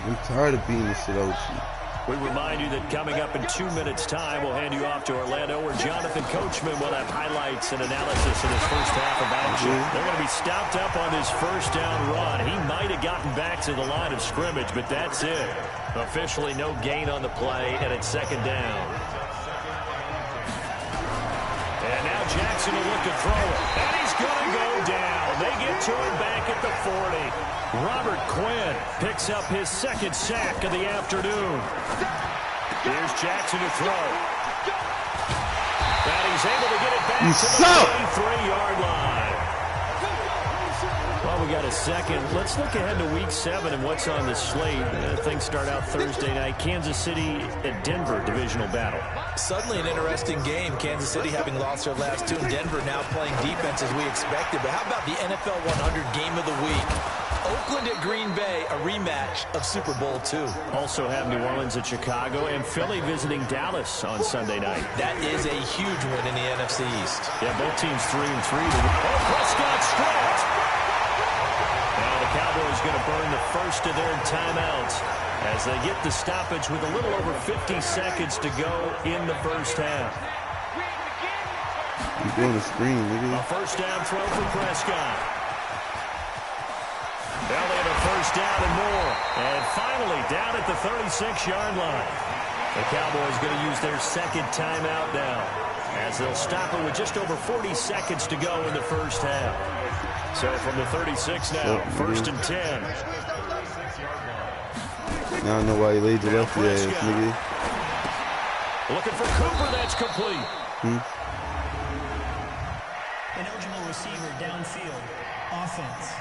[SPEAKER 2] I'm tired of being this shit out with you.
[SPEAKER 1] We remind you that coming up in 2 minutes' time, we'll hand you off to Orlando, where Jonathan Coachman will have highlights and analysis in his first half of action. They're going to be stopped up on his first down run. He might have gotten back to the line of scrimmage, but that's it. Officially no gain on the play, and it's second down. And now Jackson will look to throw it. And he's going to go down. They get to him back at the 40. Robert Quinn picks up his second sack of the afternoon. Here's Jackson to throw. And he's able to get it back to the 33-yard line. Well, we got a second. Let's look ahead to Week 7 and what's on the slate. Things start out Thursday night. Kansas City at Denver, divisional battle.
[SPEAKER 3] Suddenly an interesting game. Kansas City having lost their last 2. Denver now playing defense as we expected. But how about the NFL 100 game of the week? Oakland at Green Bay, a rematch of Super Bowl II.
[SPEAKER 1] Also have New Orleans at Chicago and Philly visiting Dallas on Sunday night.
[SPEAKER 3] That is a huge win in the NFC East.
[SPEAKER 1] Yeah, both teams 3-3. Prescott stripped. Now the Cowboys going to burn the first of their timeouts as they get the stoppage with a little over 50 seconds to go in the first half.
[SPEAKER 2] You're going to screen, nigga.
[SPEAKER 1] A first down throw for Prescott. Now they have a first down and more. And finally, down at the 36-yard line. The Cowboys going to use their second timeout now, as they'll stop it with just over 40 seconds to go in the first half. So from the 36 now, first and 10.
[SPEAKER 2] Now I know why he laid the left ass, nigga.
[SPEAKER 1] Looking for Cooper, that's complete.
[SPEAKER 5] Ineligible receiver downfield. Offense.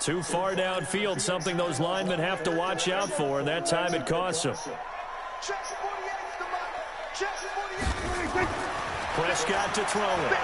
[SPEAKER 1] Too far downfield, something those linemen have to watch out for, and that time it costs them. Prescott to throw it.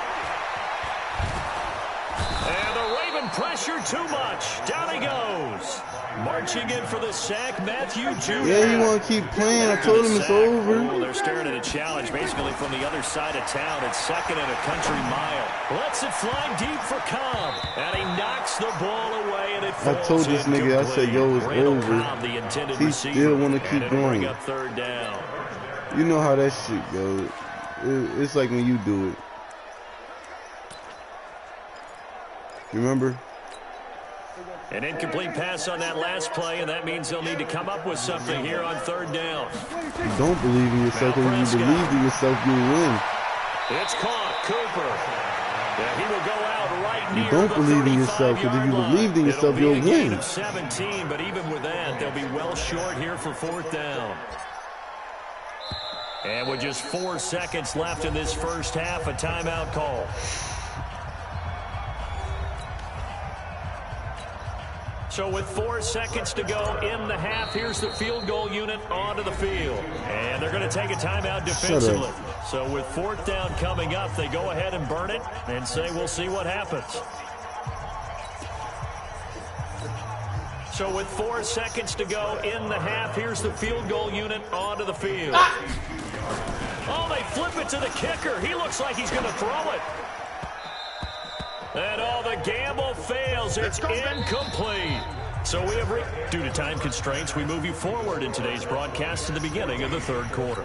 [SPEAKER 1] pressure too much. Down he goes. Marching in for the sack, Matthew Jr.
[SPEAKER 2] Yeah, he want to keep playing. I told him it's over.
[SPEAKER 1] Oh, they're staring at a challenge basically from the other side of town. It's second and a country mile. Lets it fly deep for Cobb. And he knocks the ball away, and it falls
[SPEAKER 2] I told this nigga, I said, yo, it's over.
[SPEAKER 1] Cobb, the intended
[SPEAKER 2] He
[SPEAKER 1] receiver,
[SPEAKER 2] still want to keep going.
[SPEAKER 1] bring up third down.
[SPEAKER 2] You know how that shit goes. It's like when you do it. You remember?
[SPEAKER 1] An incomplete pass on that last play, and that means they'll need to come up with something here on third down.
[SPEAKER 2] You don't believe in yourself, because if you believe in yourself, you win.
[SPEAKER 1] It's caught. Cooper. Yeah, he will go out right near
[SPEAKER 2] you don't believe in yourself, because if you believed in yourself, you'll win.
[SPEAKER 1] Gain of 17, but even with that, they'll be well short here for fourth down. And with just 4 seconds left in this first half, a timeout call. So with 4 seconds to go in the half, here's the field goal unit onto the field. And they're going to take a timeout defensively. So with fourth down coming up, they go ahead and burn it and say we'll see what happens. So with 4 seconds to go in the half, here's the field goal unit onto the field. Oh, they flip it to the kicker. He looks like he's going to throw it. And the gamble fails. It's incomplete. So we have, due to time constraints, we move you forward in today's broadcast to the beginning of the third quarter.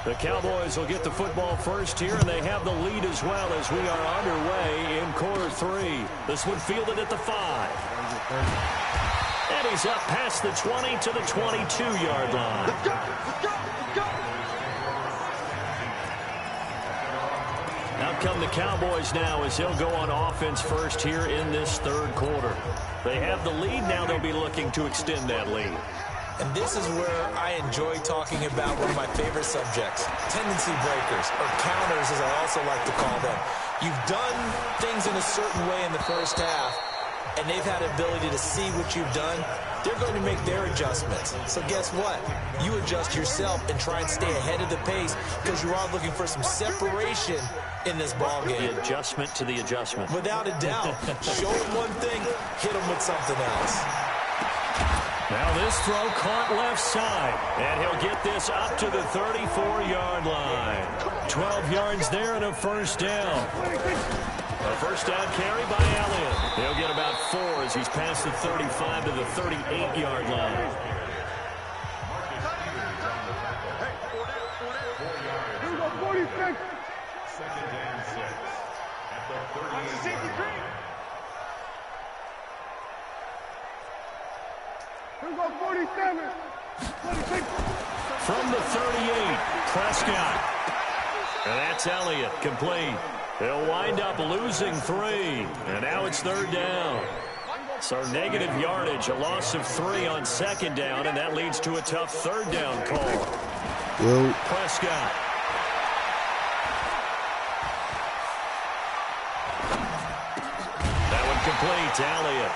[SPEAKER 1] The Cowboys will get the football first here, and they have the lead as well as we are underway in quarter 3. This one fielded at the 5. And he's up past the 20 to the 22-yard line.
[SPEAKER 4] Let's go, let's go, let's go.
[SPEAKER 1] Out come the Cowboys now as they'll go on offense first here in this third quarter. They have the lead. Now they'll be looking to extend that lead.
[SPEAKER 3] And this is where I enjoy talking about one of my favorite subjects, tendency breakers, or counters as I also like to call them. You've done things in a certain way in the first half, and they've had the ability to see what you've done. They're going to make their adjustments. So guess what? You adjust yourself and try and stay ahead of the pace because you are looking for some separation in this ball game.
[SPEAKER 1] The adjustment to the adjustment.
[SPEAKER 3] Without a doubt. Show them one thing, hit them with something else.
[SPEAKER 1] Now this throw caught left side, and he'll get this up to the 34-yard line. 12 yards there and a first down. A first down carry by Elliott. He'll get about 4 as he's past the 35 to the 38-yard line.
[SPEAKER 4] Here we go, 46. Second and 6 at the 38. Here we go, 47. 46.
[SPEAKER 1] From the 38, Prescott. And that's Elliott, complete. They'll wind up losing 3, and now it's third down. So negative yardage, a loss of 3 on second down, and that leads to a tough third down call.
[SPEAKER 2] Well,
[SPEAKER 1] Prescott. That one complete to Elliott.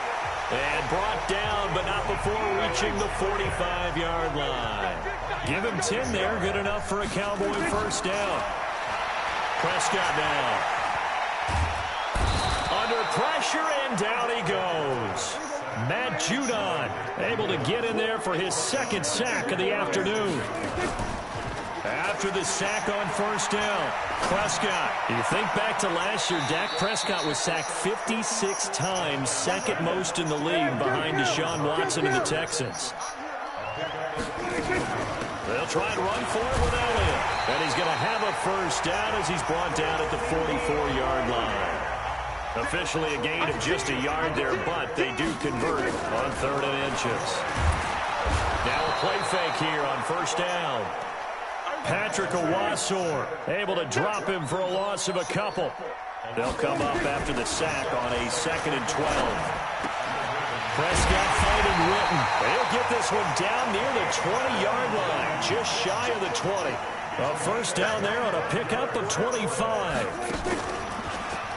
[SPEAKER 1] And brought down, but not before reaching the 45-yard line. Give him 10 there, good enough for a Cowboy first down. Prescott now. Under pressure, and down he goes. Matt Judon able to get in there for his second sack of the afternoon. After the sack on first down, Prescott. You think back to last year, Dak Prescott was sacked 56 times, second most in the league behind Deshaun Watson and the Texans. They'll try and run for it with Elliott. And he's going to have a first down as he's brought down at the 44-yard line. Officially a gain of just a yard there, but they do convert on 3rd and inches. Now a play fake here on first down. Patrick Owasor able to drop him for a loss of a couple. They'll come up after the sack on a 2nd and 12. Prescott fighting Witten. They'll get this one down near the 20-yard line, just shy of the 20. A first down there on a pickup of 25.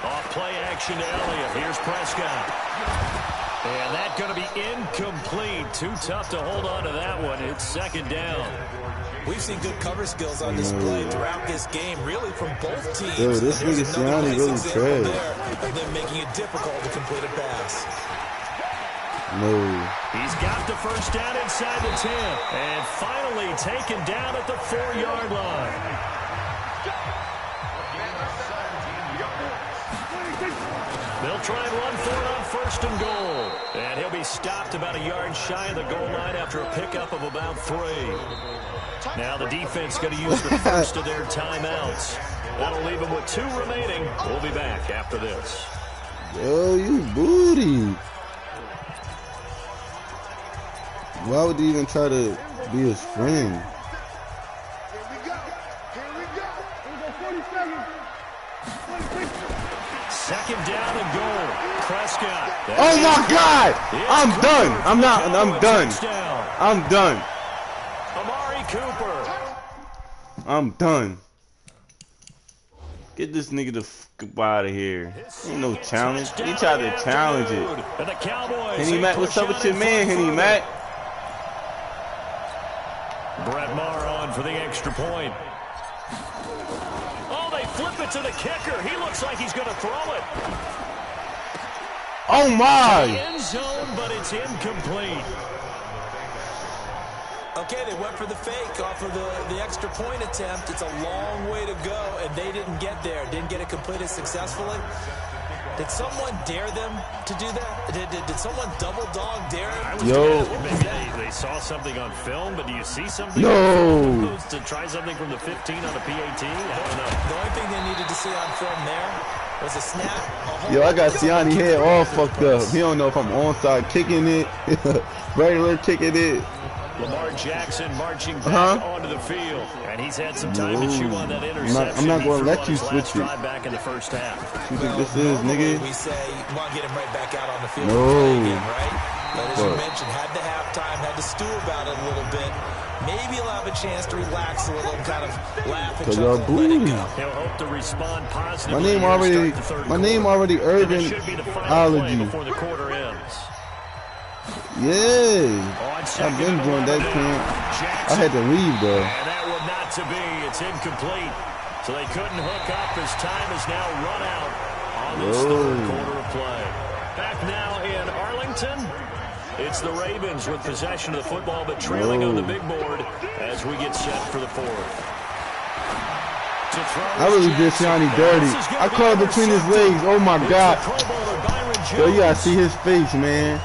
[SPEAKER 1] Off play action to Elliott. Here's Prescott. And that's going to be incomplete. Too tough to hold on to that one. It's second down.
[SPEAKER 3] We've seen good cover skills on display throughout this game, really from both teams.
[SPEAKER 2] Yo, this nigga Siani really trash.
[SPEAKER 3] Of them making it difficult to complete a pass.
[SPEAKER 2] No.
[SPEAKER 1] He's got the first down inside the 10. And finally taken down at the 4-yard line. They'll try and run for it on first and goal. And he'll be stopped about a yard shy of the goal line after a pickup of about 3. Now the defense going to use the first of their timeouts. That'll leave them with 2 remaining. We'll be back after this.
[SPEAKER 2] Yo, you booty. Why would he even try to be his friend?
[SPEAKER 1] Second down and goal. Prescott.
[SPEAKER 2] Oh my God! I'm done. I'm done. I'm done.
[SPEAKER 1] Amari Cooper.
[SPEAKER 2] I'm done. Get this nigga the fuck out of here. Ain't no challenge. He tried to challenge it. Henny Mac, what's up with your man, Henny Mac?
[SPEAKER 1] Brett Maher on for the extra point. Oh, they flip it to the kicker. He looks like he's going to throw it.
[SPEAKER 2] Oh my!
[SPEAKER 1] End zone, but it's incomplete.
[SPEAKER 3] Okay, they went for the fake off of the extra point attempt. It's a long way to go, and they didn't get there. Didn't get it completed successfully. Did someone dare them to do that? Did someone double dog dare them?
[SPEAKER 2] Yo.
[SPEAKER 1] Maybe they saw something on film, but do you see something?
[SPEAKER 2] No.
[SPEAKER 1] To try something from the 15 on a PAT? I don't know.
[SPEAKER 3] The only thing they needed to see on film there was a snap.
[SPEAKER 2] Yo, I got Siani head all fucked up. He don't know if I'm onside kicking it, regular kicking it.
[SPEAKER 1] Lamar Jackson marching back onto the field, and he's had some time to chew on that interception.
[SPEAKER 2] I'm not going to let you switch it.
[SPEAKER 1] Back in the first half.
[SPEAKER 2] You think this is, nigga?
[SPEAKER 3] We say you want to get him right back out on the field.
[SPEAKER 2] No.
[SPEAKER 3] Again, right? But as you mentioned, had the halftime, had to stew about it a little bit. Maybe he'll have a chance to relax a little, kind of laugh and chuckle and let it go.
[SPEAKER 1] He'll hope to respond positively.
[SPEAKER 2] My name already Urban Ology.
[SPEAKER 1] Before the quarter ends.
[SPEAKER 2] Yeah, I've been doing that camp. I had to leave though.
[SPEAKER 1] And that would not to be. It's incomplete. So they couldn't hook up as time is now run out on this third quarter of play. Back now in Arlington. It's the Ravens with possession of the football, but trailing on the big board as we get set for the fourth.
[SPEAKER 2] I really did Siani dirty. I caught it between his legs. Oh my God. Yo, you gotta see his face, man.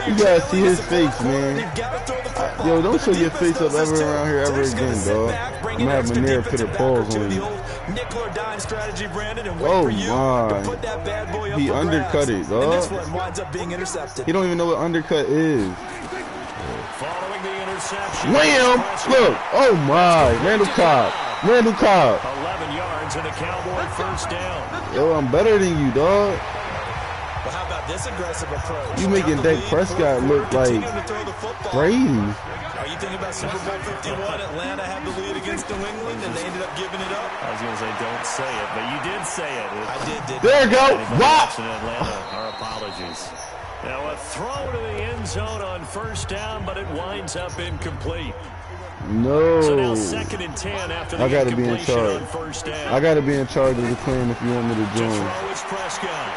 [SPEAKER 2] You gotta see his face, man. Yo, don't show your face up ever around here ever again, dog. I'm gonna have Manera put a pause on you. Oh my. He undercut it, dog. He don't even know what undercut is. Wham! Look! Oh my! Randall Cobb.
[SPEAKER 1] 11 yards and a Cowboy first down.
[SPEAKER 2] Yo, I'm better than you, dog.
[SPEAKER 3] But how about this aggressive approach?
[SPEAKER 2] You making Dak Prescott look like Brady.
[SPEAKER 3] Are you thinking about Super Bowl 51? Atlanta had the lead against New England, and they ended up giving it up.
[SPEAKER 1] I was going to say, don't say it, but you did say it.
[SPEAKER 3] I did.
[SPEAKER 2] There you go. Wow.
[SPEAKER 1] Atlanta, our apologies. Now a throw to the end zone on first down, but it winds up incomplete.
[SPEAKER 2] No.
[SPEAKER 1] So now second and 10 after the
[SPEAKER 2] I gotta be in charge.
[SPEAKER 1] on first down.
[SPEAKER 2] I gotta be in charge of the claim if you want me to join.
[SPEAKER 1] Throw is Prescott.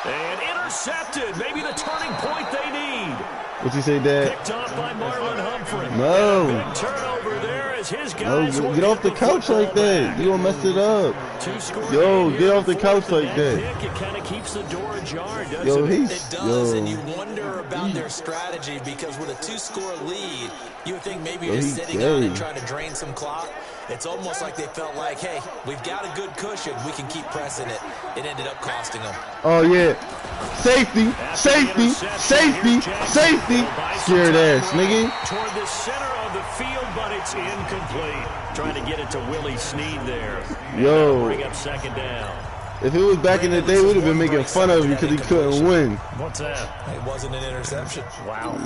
[SPEAKER 1] And intercepted. Maybe the turning point they need.
[SPEAKER 2] What you say, Dad?
[SPEAKER 1] Picked off by Marlon Humphrey.
[SPEAKER 2] No.
[SPEAKER 1] Big turnover there as his guys
[SPEAKER 2] No, get off the couch like that. You gonna mess it up. Yo, get off the couch like that.
[SPEAKER 1] It kind of keeps the door ajar, doesn't
[SPEAKER 2] Yo,
[SPEAKER 1] it?
[SPEAKER 3] It does, and you wonder about their strategy because with a 2-score lead, you would think maybe you're just sitting on and trying to drain some clock. It's almost like they felt like, hey, we've got a good cushion. We can keep pressing it. It ended up costing them.
[SPEAKER 2] Oh, yeah. Safety, safety, safety, safety. Scared ass, nigga.
[SPEAKER 1] Toward the center of the field, but it's incomplete. Trying to get it to Willie Snead there.
[SPEAKER 2] Yo.
[SPEAKER 1] Bring up second down.
[SPEAKER 2] If it was back in the day, we would have been making fun of him because he couldn't win.
[SPEAKER 1] What's that?
[SPEAKER 3] It wasn't an interception.
[SPEAKER 1] Wow.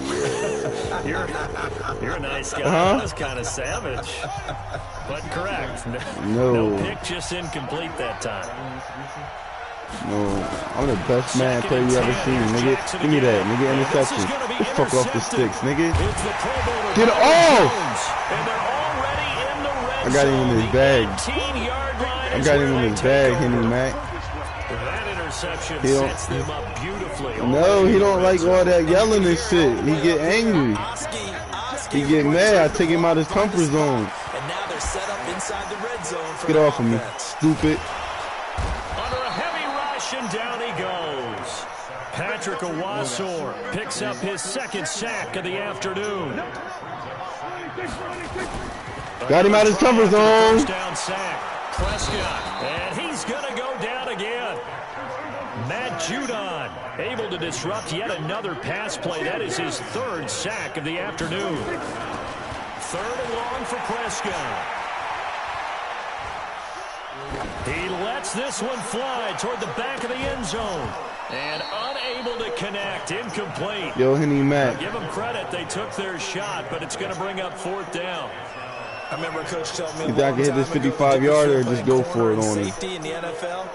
[SPEAKER 1] You're a nice guy. That was kind of savage. But correct. No pick, just incomplete that time.
[SPEAKER 2] No, I'm the best man player you ever seen, nigga. Give me that, nigga. Interception. Get fuck off the sticks, nigga. Get it off! I got him in his bag. I got him in his bag, Henry Mac. He don't, no, he don't like all that yelling and shit. He get angry. He get mad. I take him out of his comfort zone. Get off of me, stupid.
[SPEAKER 1] Under a heavy rush, and down he goes. Patrick Owasor picks up his second sack of the afternoon.
[SPEAKER 2] Got him out of his comfort zone.
[SPEAKER 1] Touchdown sack. Prescott, and he's going to go down again. Matt Judon able to disrupt yet another pass play. That is his third sack of the afternoon. Third and long for Prescott. He lets this one fly toward the back of the end zone. And unable to connect. Incomplete.
[SPEAKER 2] Yo, Henry Mac.
[SPEAKER 1] Give them credit. They took their shot, but it's going to bring up fourth down.
[SPEAKER 3] I remember Coach telling me
[SPEAKER 2] if I can hit this 55-yarder, just go for it on him.
[SPEAKER 3] Safety in the NFL,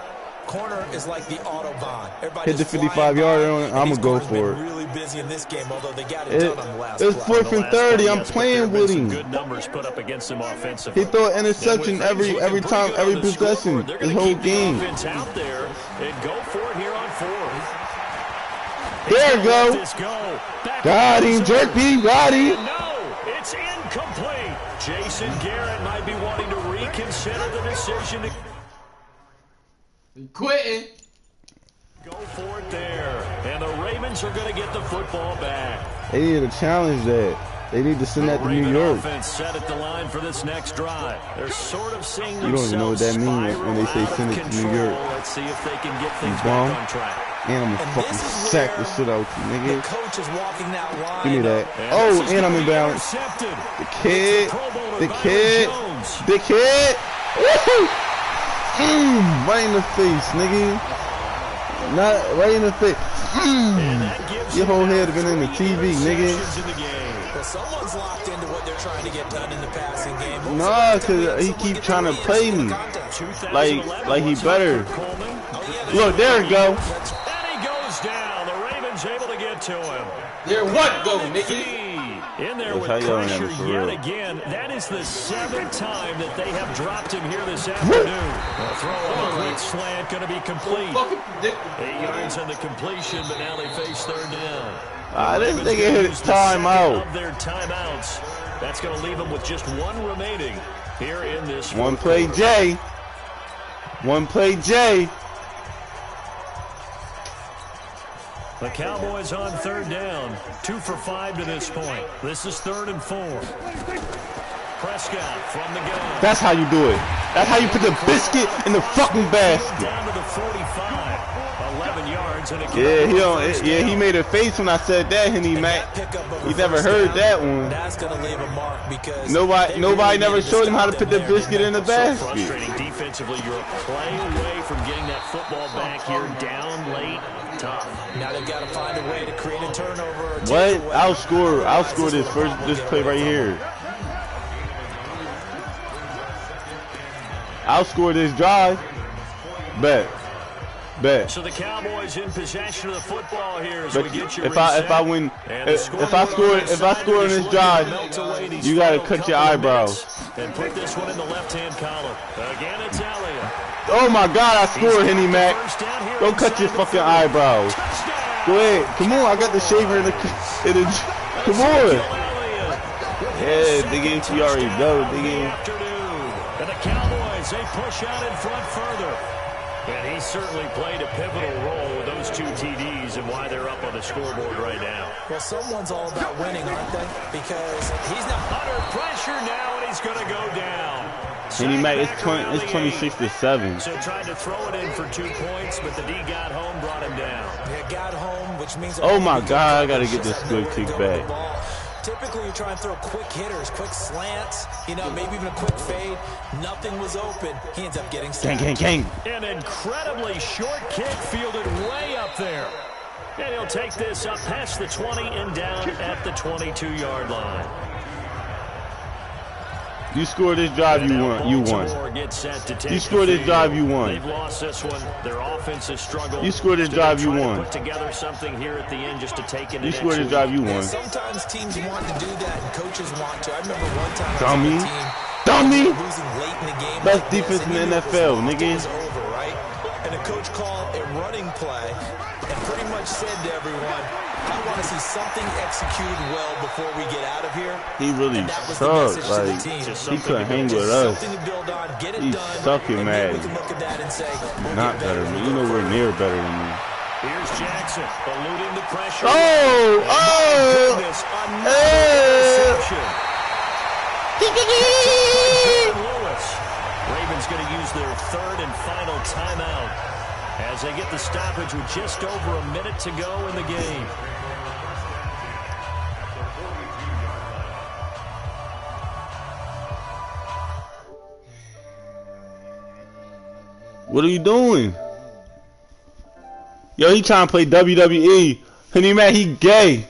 [SPEAKER 3] corner is like the Autobahn.
[SPEAKER 2] Hit the 55-yarder on it, I'm gonna go for it.
[SPEAKER 3] Really busy in this game, although they got it done on the last
[SPEAKER 2] it's
[SPEAKER 3] play.
[SPEAKER 2] 4th and 30. I'm playing with him.
[SPEAKER 1] Good numbers put up against him offensively.
[SPEAKER 2] He throw an interception every time, every possession, this whole game.
[SPEAKER 1] Out there and go for it here on fourth.
[SPEAKER 2] There you go. Got him, jerky, got him.
[SPEAKER 1] No, it's incomplete. Jason Garrett might be wanting to reconsider the decision to
[SPEAKER 6] quitting.
[SPEAKER 1] Go for it there. And the Ravens are going to get the football back.
[SPEAKER 2] They need to challenge that. They need to send that to New York.
[SPEAKER 1] Offense set at the line for this next drive. They're sort of seeing
[SPEAKER 2] you don't even know what that means when they say send it to New York.
[SPEAKER 1] Let's see if they can get things back on track.
[SPEAKER 2] And I'm gonna fucking sack the shit out you, nigga.
[SPEAKER 3] The coach is walking that line.
[SPEAKER 2] Give me that. Oh, and I'm in balance. The kid. Woohoo! Right in the face, nigga. Not right in the face. Your whole head have been in the TV, nigga.
[SPEAKER 3] Well, someone's locked into what they're trying to get done in the passing game.
[SPEAKER 2] Nah, cause he keep trying to play me. Like he better. Look, there it go.
[SPEAKER 1] Down. The Ravens able to get to him.
[SPEAKER 6] There what go, nigga?
[SPEAKER 1] In there with pressure yet again. That is the 7th time that they have dropped him here this afternoon. Throw on a quick slant, going to be complete. 8 yards on the completion, but now they face third down.
[SPEAKER 2] I didn't think it hit his timeout.
[SPEAKER 1] Of their timeouts. That's going to leave them with just one remaining here in this.
[SPEAKER 2] One play, Jay. One play, Jay.
[SPEAKER 1] The Cowboys on third down. 2 for 5 to this point. This is 3rd and 4. Prescott from the gun.
[SPEAKER 2] That's how you do it. That's how you put the biscuit in the fucking basket.
[SPEAKER 1] Down to the 45. 11 yards. And
[SPEAKER 2] he made a face when I said that, Henny Mac. He never heard that one.
[SPEAKER 3] That's going to leave a mark because
[SPEAKER 2] nobody never showed him how to put the biscuit in the basket.
[SPEAKER 1] Frustrating defensively. You're a play away from getting that football back here down late. Tough.
[SPEAKER 3] Now they've got to find a way to create a turnover.
[SPEAKER 2] What? I'll score this play right here. I'll score this drive. Bet.
[SPEAKER 1] So the Cowboys in possession of the football here as
[SPEAKER 2] but
[SPEAKER 1] we get you
[SPEAKER 2] if I win, if I score in this drive, you gotta cut your eyebrows.
[SPEAKER 1] And put this one in the left-hand column. Again, it's Elliott.
[SPEAKER 2] Oh my God, I scored, Henny Mac. Don't cut your fucking eyebrows. Go ahead. Come on, I got the shaver in the come on. Yeah, dig in. You already go. Dig in.
[SPEAKER 1] And the Cowboys, they push out in front further. And he certainly played a pivotal role with those 2 TDs and why they're up on the scoreboard right now.
[SPEAKER 3] Well, someone's all about winning, aren't they? Because he's not
[SPEAKER 1] under pressure now, and he's going to go down.
[SPEAKER 2] Henny Mac, it's 26-7.
[SPEAKER 1] So tried to throw it in for 2 points, but the D got home, brought him down.
[SPEAKER 3] Yeah, got home, which means...
[SPEAKER 2] Oh my God, I got to get this good kick back.
[SPEAKER 3] Typically, you try and throw quick hitters, quick slants, maybe even a quick fade. Nothing was open. He ends up getting sacked.
[SPEAKER 2] Gang.
[SPEAKER 1] An incredibly short kick fielded way up there. And he'll take this up past the 20 and down at the 22-yard line.
[SPEAKER 2] You score this drive, you won. You won. You score this drive, you won.
[SPEAKER 1] They've lost this one. Their offense has struggled.
[SPEAKER 2] You score this drive, you won.
[SPEAKER 1] Put together something here at the end just to take it.
[SPEAKER 2] You score this drive, you won.
[SPEAKER 3] Sometimes teams want to do that, and coaches want to. I remember one time
[SPEAKER 2] Dummy.
[SPEAKER 3] losing late in the game.
[SPEAKER 2] Best defense in the NFL, nigga.
[SPEAKER 3] It's over, right? And the coach called a running play and pretty much said to everyone, I want to see something executed well before we get out of here.
[SPEAKER 2] He really sucks. Like, he couldn't hang with us. He's sucking mad. Not better than me. You nowhere near better than me.
[SPEAKER 1] Here's Jackson, eluding the pressure. Ravens going to use their third and final timeout as they get the stoppage with just over a minute to go in the game.
[SPEAKER 2] What are you doing? Yo, he trying to play WWE. Honey man, he gay.